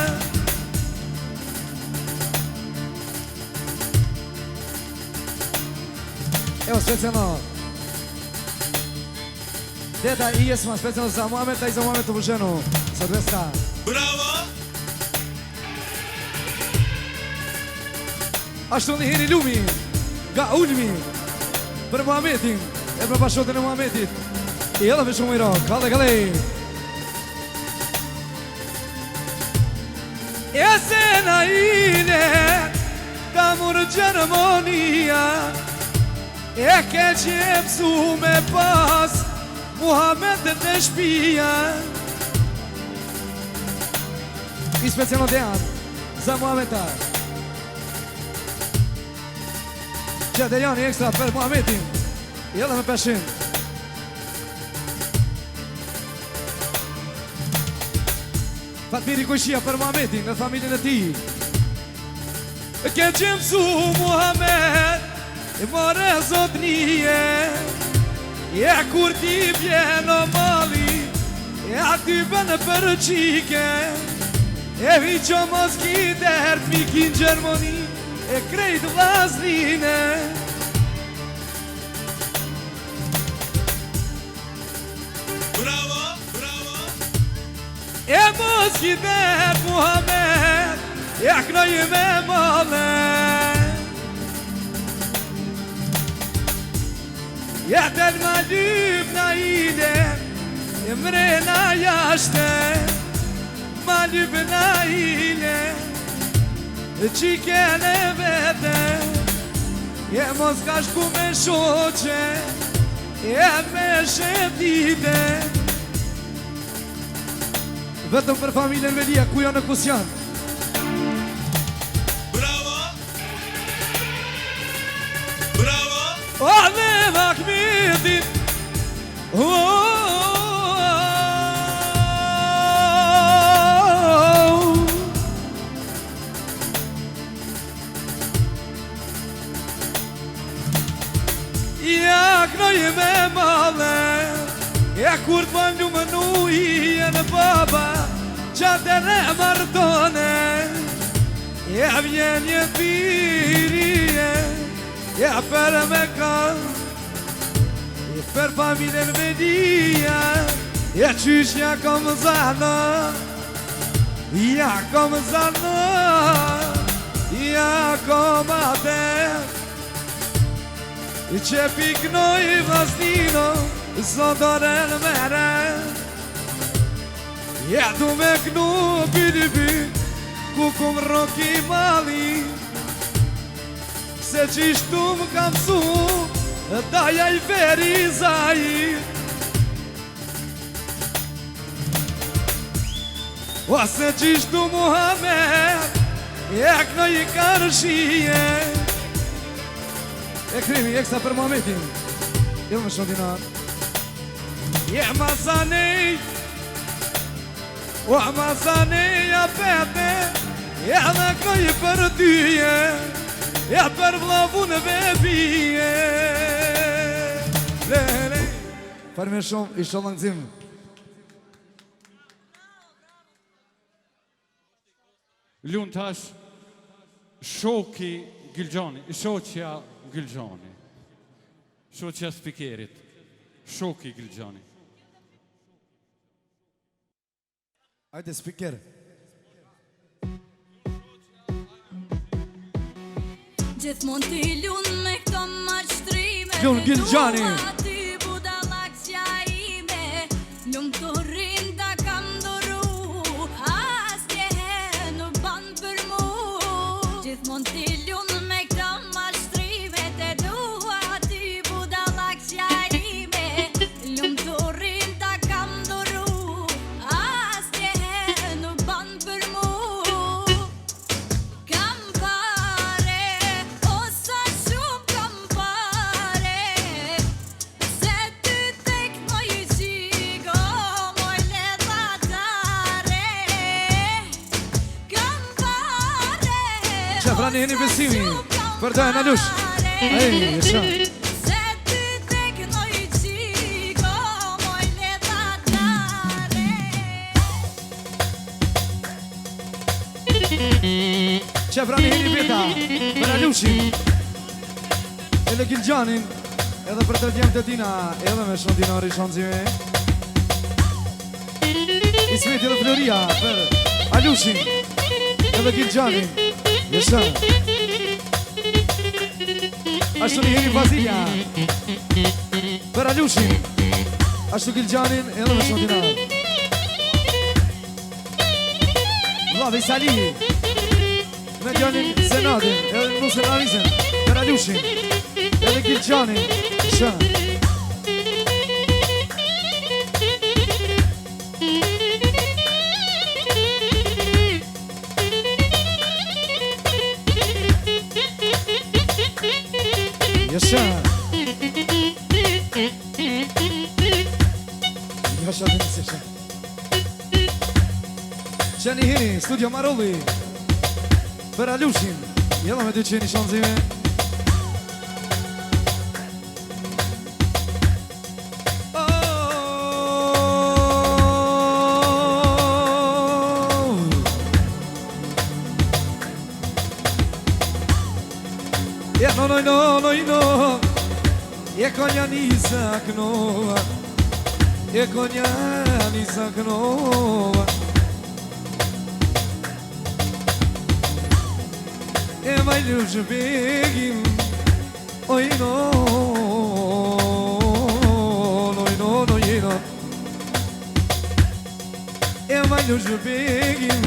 S3: Evo specijalno Deta i jesma specijalno za Muhameta I za Muhametovu ženu Srdeska
S4: Bravo
S3: Ashtu një heri lumi Ga ulmi Për Muhamedin E për bashkotën e Muhamedit I edhe për shumë i rok Kale E se na ine Tamur Gjermonia E ke që e mësu me pas Muhammedet në shpia I specijalno dejan Za Muhameta Që të janë i ekstra për Muhammedin I edhe me 500 Fatmiri Kojshia për Muhammedin Në familjen e ti Ke që mësu Muhammed I more zotnije E kur ti vjen o mali E aty bënë për qike E vi që mos ki dert mi ki në Gjermoni E krejt vlasnine
S4: Bravo, bravo.
S3: E mos ki dert Muhammed E aknoj me male E del ma lyp na ide E mrena jashte Ma lyp na ile E qikene vete E mos ka shku me shoqe E me sheptite Vetëm për familjen Velia, ku janë në kus janë
S4: Bravo. Bravo.
S3: O dhe Mahmetin Ja knoj me male Ja kur të valju më nuji në baba Qa të ne martone Ja vjen një pirije Ja për me kanë Per familjen Velia Ja qysh ja kom zana Ja kom zana Ja kom adet Që piknoj vlasnino Zotoren mere Ja du me knu bidibi Ku kum roki mali Se qishtu më kam su Daja I veri zaj Ose qishtu Muhammed E knoj I karshije E krimi, eksta për Muhammedin Ilë më shumë dinar Je mazanej O mazanej apete E dhe knoj për tyje E për vlavun bebije Farme shumë, I shumë langëzim
S2: Lunë tash shoki Gilgjani, shoqja Gilgjani Shoqja spikerit Shoki Gilgjani
S3: Ajde spiker
S5: Gjithmon t'i lunë me këto mashtrime
S3: Lunë Gilgjani
S5: Ty budallak qja ime Lunë të rinda kam doru As njehe nuk ban për mu Gjithmon t'i lunë me këto mashtrime Te dua ty budallak qja ime Lunë të rinda kam doru As njehe nuk ban për mu Kam pare Osa shumë kam pare Se ty tek moj qigo Moj levatare Kam pare
S3: Qefrani heni besimi Për dojnë alush Ej, jesha
S5: Se ty tek moj qigo Moj levatare
S3: Qefrani heni beta Për alushin Edhe Gilgjanin Edhe për të djemë të tina Edhe me shumë dinari shumë zime Ismeti dhe Floria Për alushin Edhe Gilgjanin Jesha Ashtu një heni Bazilja Për alushin Ashtu Gilgjanin edhe me shumë dinar Vlave Salihi Me Gjanin Senadin Edhe Nusër Arizën Për alushin Edhe Gilgjanin Shë Jesha Jesha dhe nësë shë Qeni hini, studio Marolli Për alushin Jella me dy qeni shanzime. No. Je konja nisa knova. Je konja nisa knova. E vaj ljush begim. Oj no. E vaj ljush begim.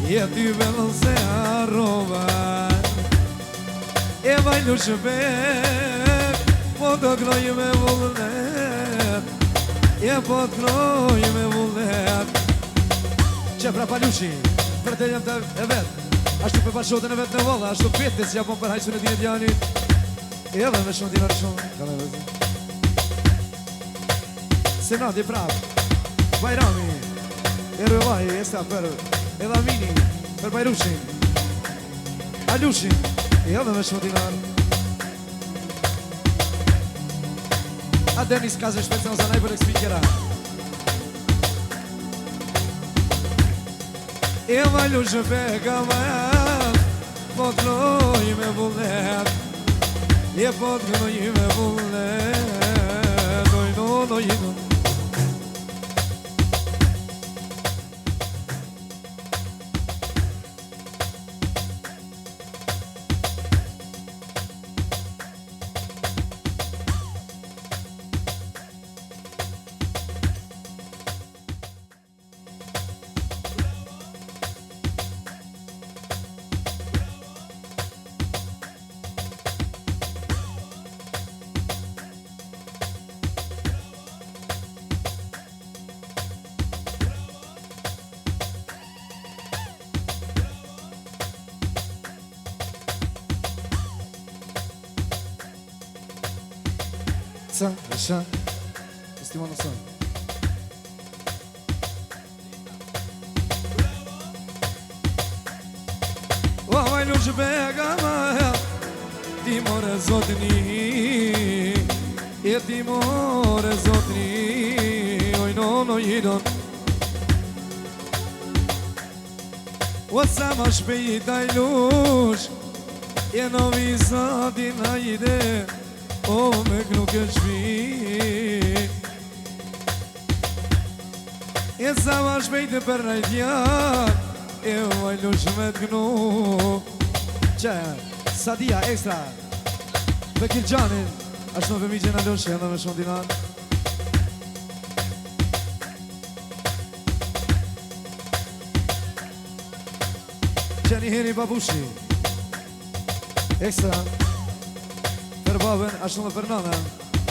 S3: Je ty velën se arrova. E vaj ljush begim. Po të knoj me vullnet. E po të knoj me vullnet. Që pra palushi, për të jam të e vetë. Ashtu për bashkotën e vetë në volla. Ashtu petis ja pon për hajsun e dine djanit. E edhe me shumë dinar shumë. Senati prap Bajrami e rëvaj e sta për Edhamini për Bajrushin Alushin e edhe me shumë dinar. A Denis Kaze shpecën zanaj për ekspikera. E valush peka mat. Po të knoj me vullnet. E po të knoj me vullnet. No. Sa, așa, estimăm lăsăm. O, mai lungi bega mea, timore zotni, e timore zotni, oj no, idon. O sama shpejta i lush, e novi zati na ide. O me nuk e shpi. E sa ma shpejtë për rajtjar. E vaj lush me t'gnu. Që, Sadia ekstra Bekir Gjanin. Ashtë në vëmi gjena lush. Jena me shumë dinar. Që një heri babushi ekstra për babën, ashtu më për nana.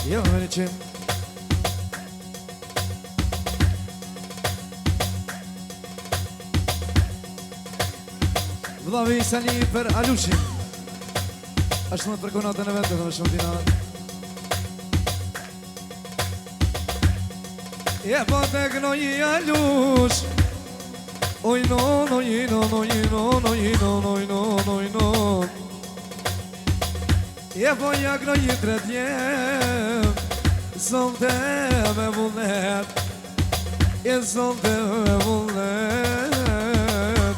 S3: Jo me një qim. Vëllavi Sali për Alushin. Ashtu më për konatën e vete dhe më shumë dinar. E po të knoj i Alush. Oj no. E po ja knoj i tretjem. Sonte me vullnet. E sonte me vullnet.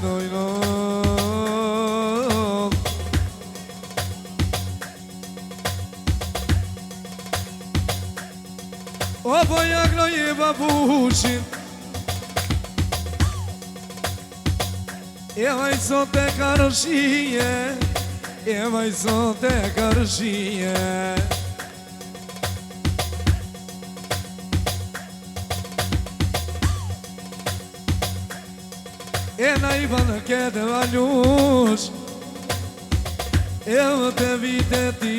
S3: Oj no. O po ja knoj i babushin. E vaj sonte karëshije. E vaj sonte karëshije. E na i banë kete valush. E më të vite ti.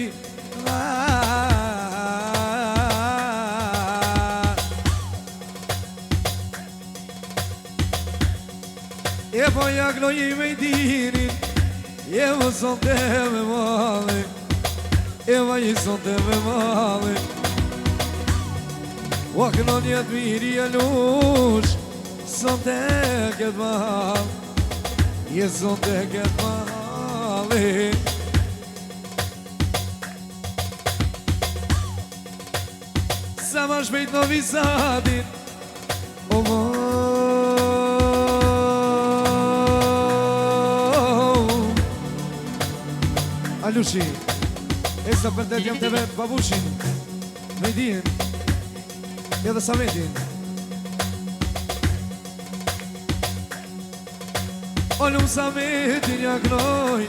S3: E po ja knoj i me i dirin. E më sonte me mali. E vaj i sonte me mali. O kënon jetë miri e lush. Sonte këtë mahal. Je sonte këtë mahal. balli Sa ma shpejt në visadin O Alushi E sa për det jam të vetë babushin Mejdin Edhe Sametin Olum Sametin ja knoj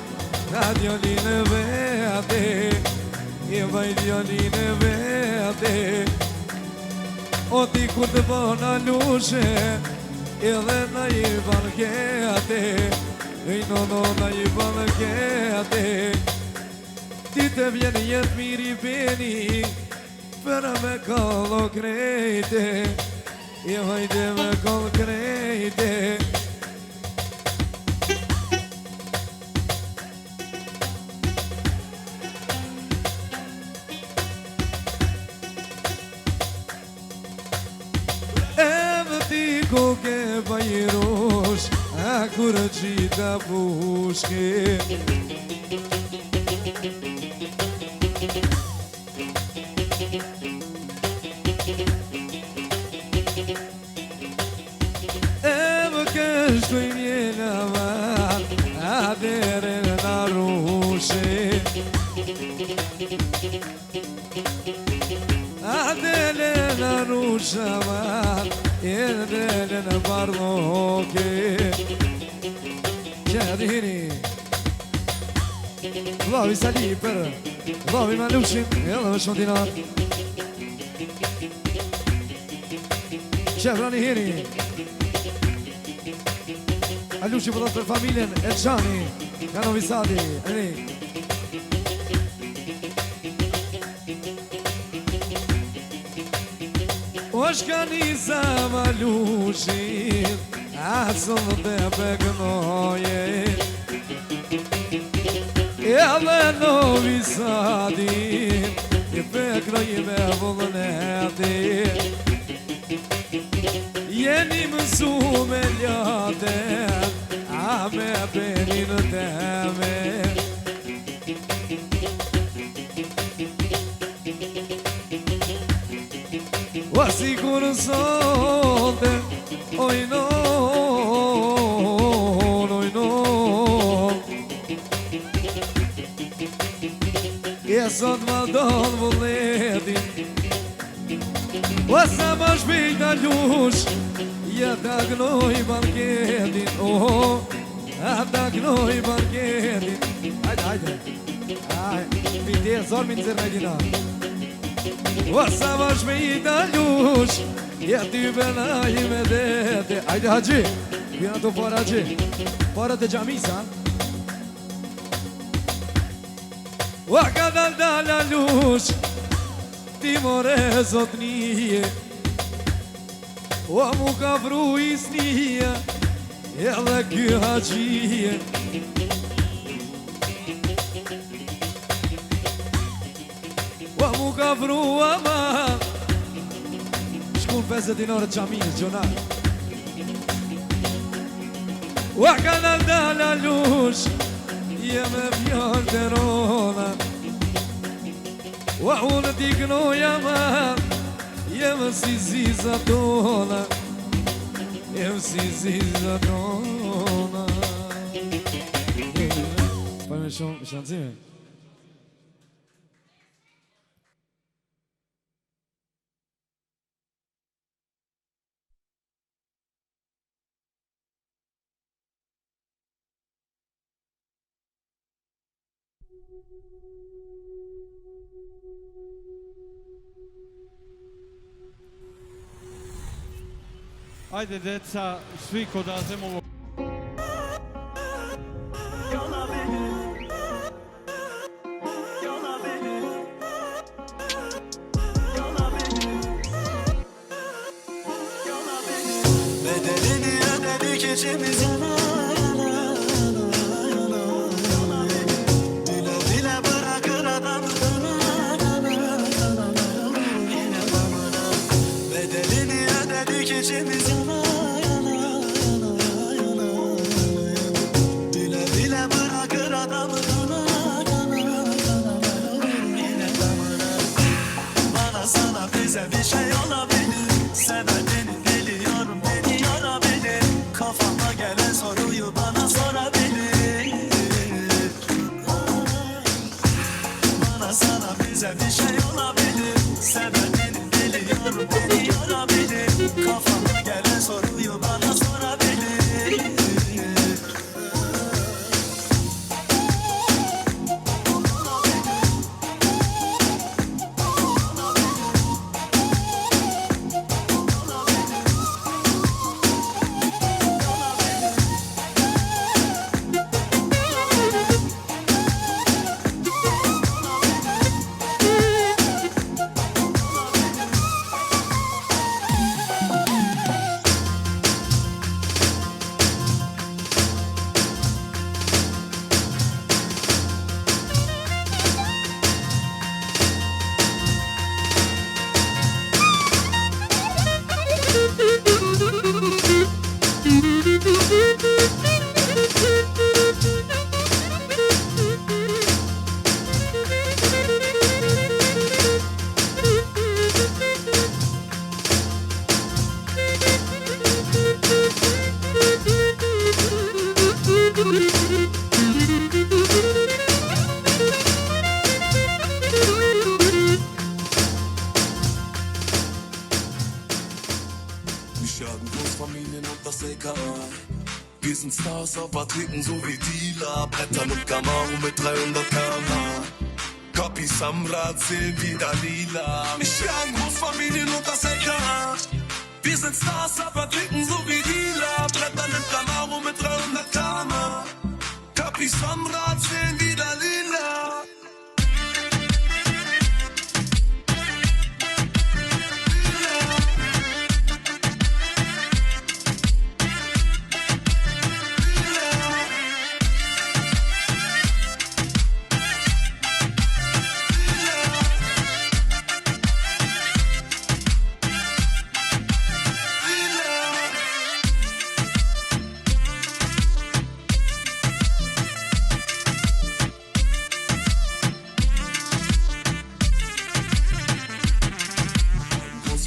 S3: Ka djolin e vete I vaj djolin e vete O ti kur të bëna lushe Edhe na i bankete Ej no na i bankete Ti të vjen jetë miri beni Për me kollo krejte I hajde me kollo krejte Koke bajrosh, a kur qita pushke E më kështu I mjena var, a dere në rushe A dere në rushe var Edhe në barloke Qëdhini Vlavi Sali për Vlavi Malushin Edhe më shumë dinar Qëvrani hini Alushi për për familjen Elçani Nga Novi Sadi O shka nisa Malushin Asën të peknoje Edhe Novi Sadin I peknoje me vullneti Jeni mësu me ljaten A me penin teme O sigur sonte Oj no E sot ma don vullnetin O sa ma shpejt a lush Ja ta gnoj banketin A ta gnoj banketin Hajde Vite, zor mi nëzër me dina O sa ma shpejt a lush Ja ty benaj me dete Hajde Haji Vjena të fara Haji Fara të gjamisa O ka dal a lush Ti more zotnije O mu ka vru isnije Edhe ky Hajije O mu ka vru ama Shkun 50 dinore qamijës gjonar O ka dal a lush Jeme fjall të rona O unë t'i gnoja ma Jeme si ziza tona Jeme si ziza tona Pa me shumë shancime
S2: Ajde deca, svi kod Azemovo.
S1: Bedelini ödedik içimiz yana yana yana Dile dile bırakır adam yine bana Bedelini ödedik içimiz yana yana yana
S6: soruyu bana sorabilir. Bana sana bize bir şey olabilir. Sebebini biliyorum beni yorabilir. Kafama gelen soruyu bana sorabilir.
S7: Großfamilien und das Egal. Wir sind Stars, aber trinken so wie Dealer. Bretter mit Camaro mit 300 km. Copies am Rad zählen wieder lila. Mich jagen Großfamilien und das Egal. Wir sind Stars, aber trinken so wie Dealer. Bretter mit Camaro mit 300 km. Copies am Rad zählen wieder lila.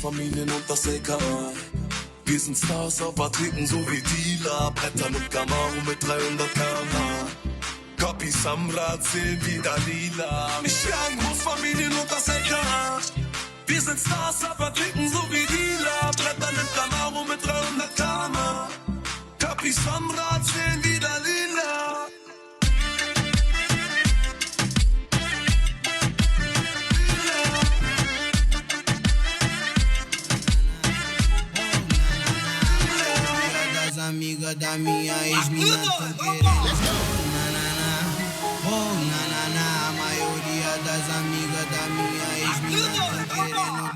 S7: Familien und das Egal. Wir sind Stars, aber trinken so wie Dealer. Bretter mit Camaro mit 300 km. Copies am Rad zählen wieder lila. Mich jagen Großfamilien und das Egal. Wir sind Stars, aber trinken so wie Dealer. Bretter mit Camaro mit 300 km. Copies am Rad zählen wieder lila.
S8: Amiga da minha ex-mina tão querendo. Na na na, oh na na na. A maioria das amigas da minha ex-mina tão querendo.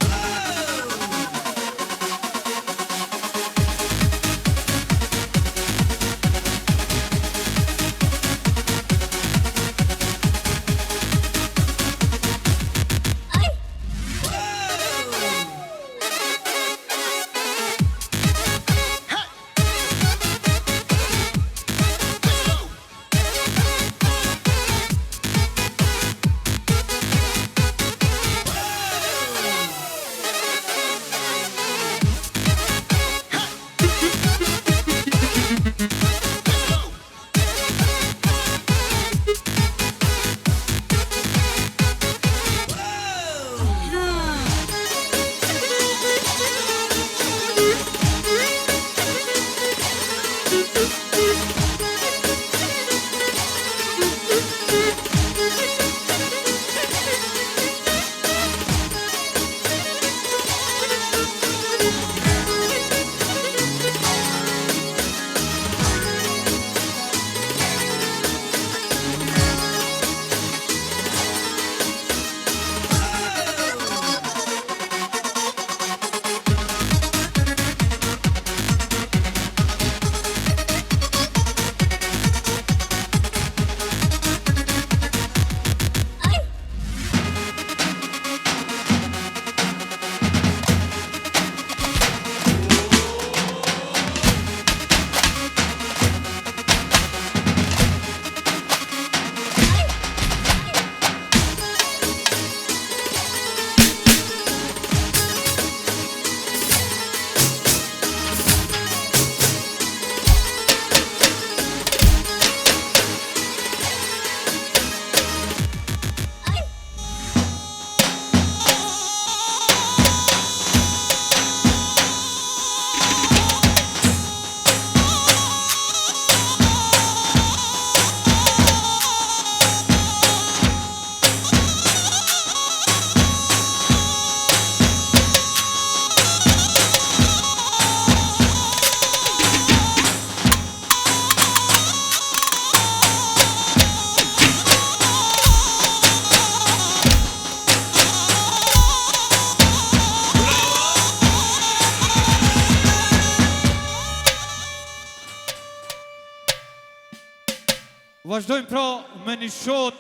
S2: Vazhdojmë pra me një shot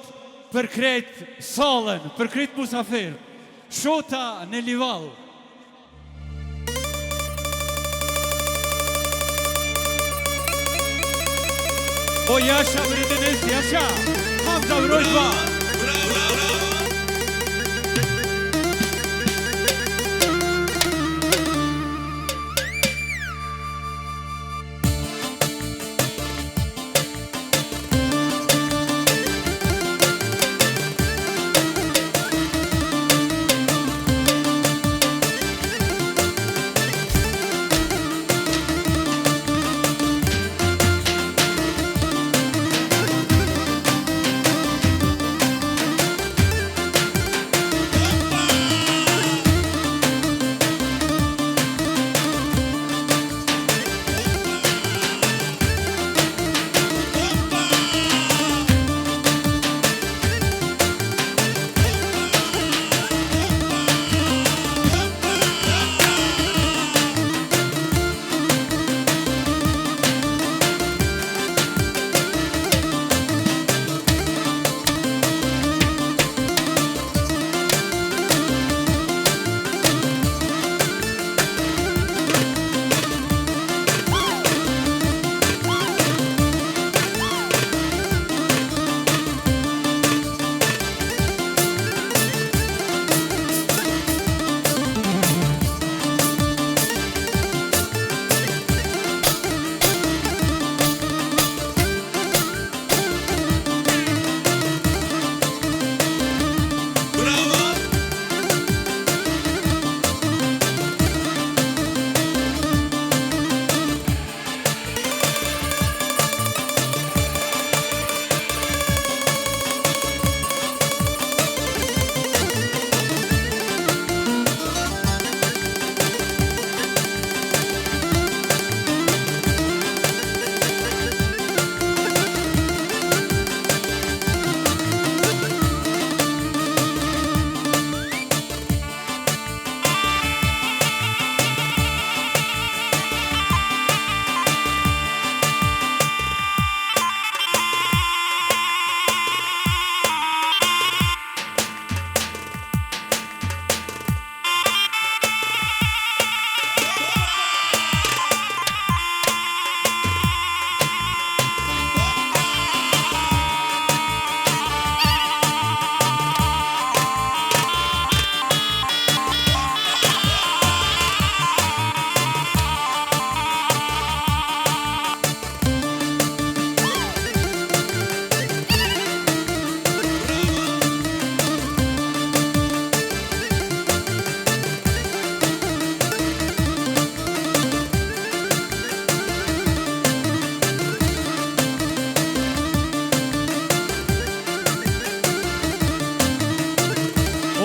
S2: për krejt sallën, për krejt musafir. Shota në Lival. O Jasha Vridinës, Jasha, Hamza Vrojtva.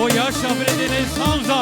S2: O Jasha Vridinës, Hamza.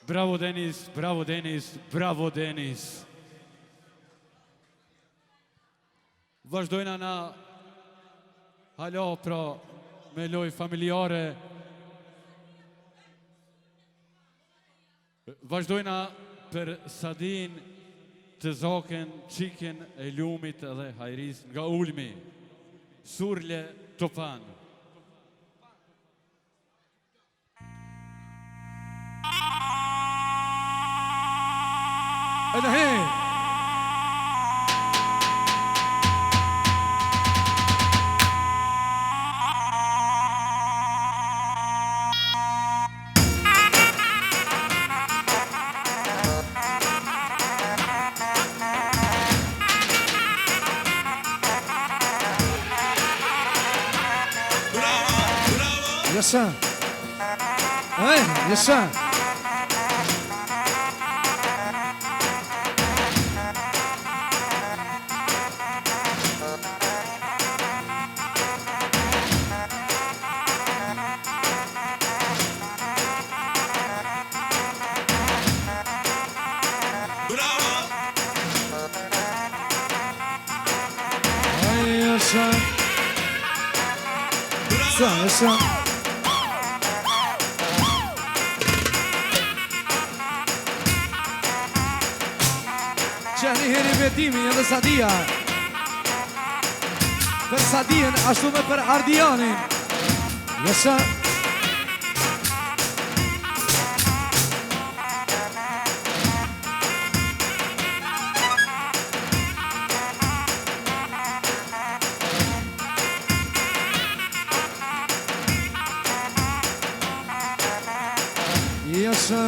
S2: Bravo Denis, bravo Denis, bravo Denis. Vazhdojna na halo pra me loj familjare. Vazhdojna për Sadin, të Zoken, Qiken, e Lumit dhe Hajris nga Ulmi. Surle Topan.
S3: الحين Yaşa. Ay, yaşa.
S4: Bravo!
S3: Ay, yaşa.
S4: Bravo!
S3: Yaşa. Qeni heri vetimi edhe Sadia. Për Sadien, ashtu me për Ardianin. Yaşa. Yaşa.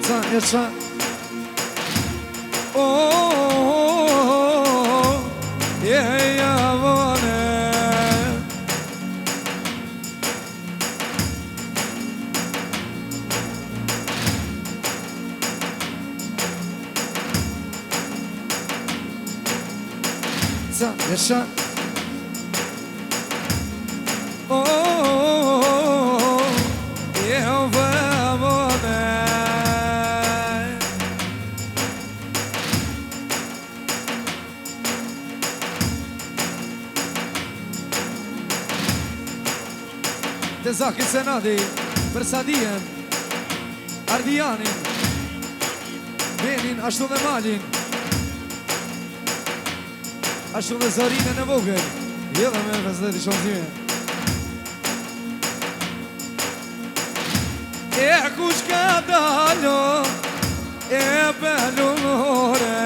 S3: Sen yaşa. Oh, yeah, yeah, wanna. Sen yaşa. Oh, yeah, wanna. Të Zaki Senadi, për Sadien, Ardianin, Benin, ashtu dhe Malin, ashtu dhe Zorin e në vogër, edhe me vëzdet i shonzime. E kush ka dalo, e belunore,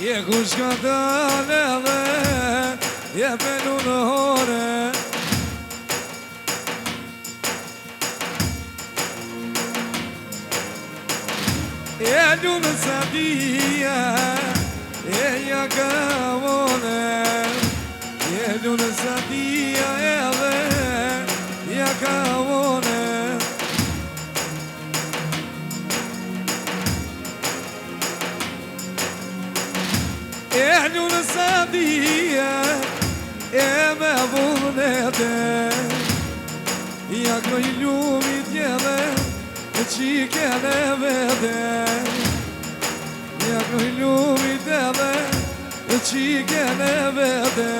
S3: je kush ka dalë edhe je pelunore. E lunë Sadia, e jakavone. E lunë Sadia edhe jakavone. E lunë Sadia, e me vullnete. Ja kroj lumit jedhe, e qike në vete. Ja kroj lumit edhe, e qike në vete.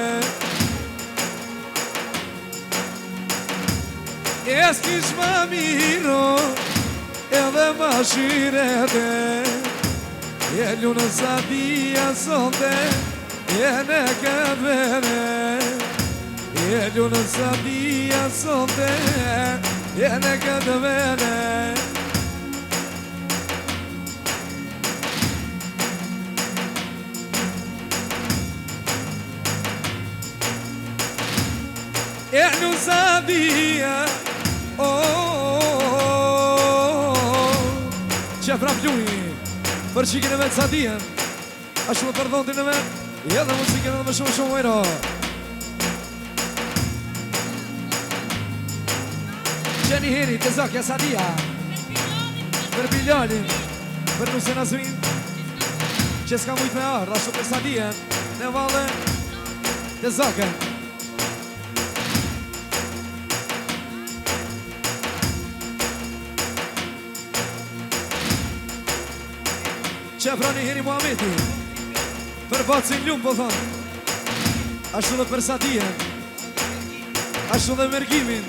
S3: E s'kish ma miro, edhe ma shirete. E lunë Sadia sonte, e në këtë vene. E lunë Sadia sonte, e në këtë vene. E lunë Sadia, që prap luj për qikin e vetë Sadien, ashtu për dhondin e vetë, edhe muzikin edhe më shumë ojro. Qeni heri të Zakja Sadia, për Bilalin, për Nusen Azmin, që s'ka mujt me ardhë, ashtu për Sadien, në vale të Zakja. Që prani heri Muhameti, për bacin lumë po thonë, ashtu dhe për Sadien, ashtu dhe mërgimin,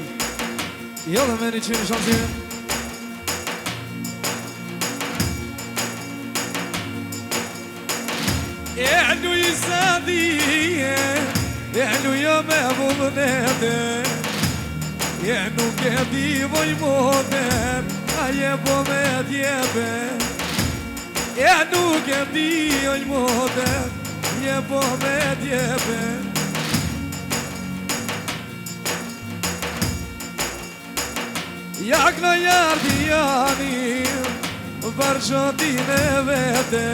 S3: jo dhe me një qenë shansimin. E luj Sadie, e lujo me vullnete. E nuk e di voj moder, a je po me djebe. E nuk e di oj moder, je po me djebe. Jak në Ardianin, për qëtin e vete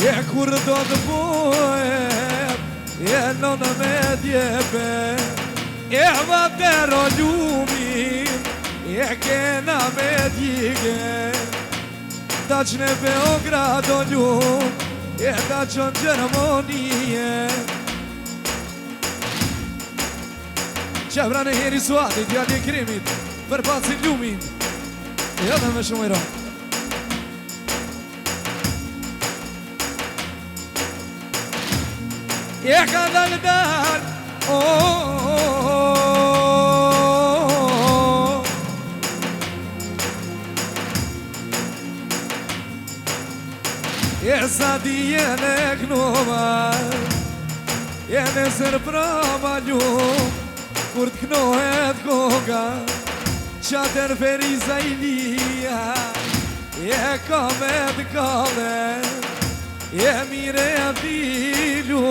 S3: Je kur do të poet Je nënë me djepe Je vatero ljumin Je kena me djige Da që në Beogrado ljum Je da që në Gjermonije Qevra në heri suati, djalli krimit Për pacin ljumin Edhe me shumë i ro Je ka dalë dalë Je sa di jene knova Jene sër prama ljum Kur t'knohet koga Qater Feriza Ilia Je kamet kale Je mire atilu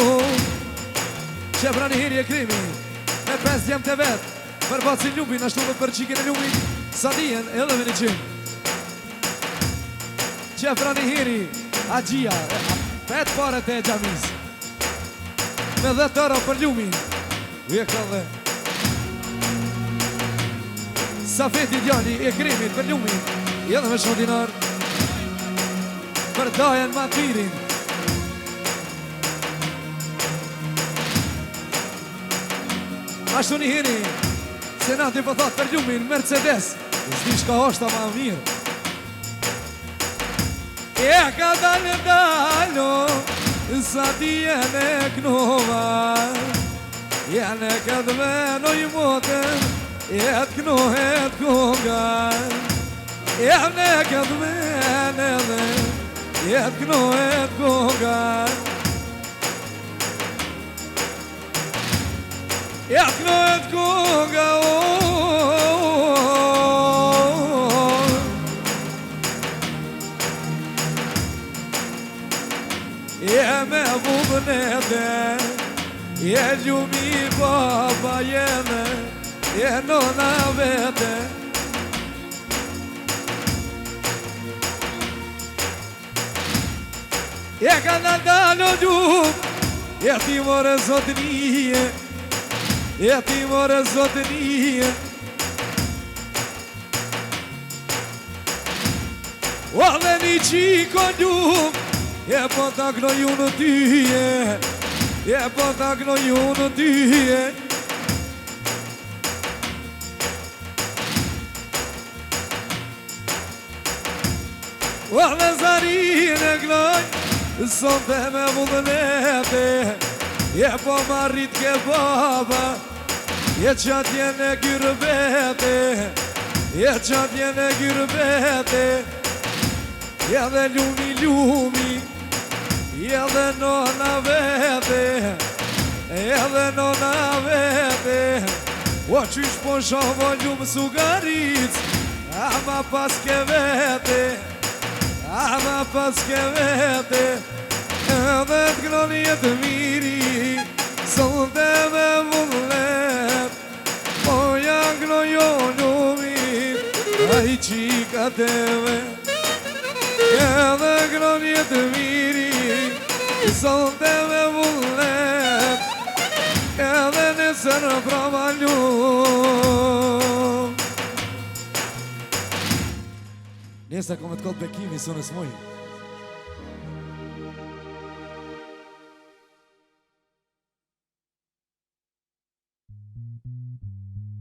S3: Qebra një hirje krimi Me 5 djem të vet Për bacin ljubin ashtu dhe për qikin e ljubin Sa dijen edhe me një qim Qebra një hiri Agjia 5 paret e gjamis Me 10 euro për ljubin Vje këllë Sa feti djali e krimit për ljumin Edhe me shumë dinar Për dajen ma tirin Ashtu një hiri Senati për thot për ljumin Mercedes Zdi shka është ma mirë E ka dalë dalo Sa ti jene knova Jene këtë venoj motën Jetë knohet koga Jene këtë mene dhe Jetë knohet koga Jetë knohet koga Jeme vubnete Je ljumi baba jene Je nona vete Je ka në dalë ljum Je ti more zotënije Je ti more zotënije O dhe një qiko ljum Je po ta gnoju në tyje Je po ta gnoju në tyje O dhe zarin e gnoj Sonte me vullnete Je po marrit ke baba Je qatje në gyrbete Je qatje në gyrbete Je dhe ljumi ljumi Je dhe nona vete Je dhe nona vete O qysh po shovo ljumë sugaric Ama pas ke vete Ama pas ke vete Edhe t'gnoni e të miri Sonte me vullnet Po ja gnojo ljumin A i qika teve Edhe gnoni e të miri Sonte me vullnet Edhe nëse në prama ljum Njësa kom e t'kot bekimi, së nësë mojë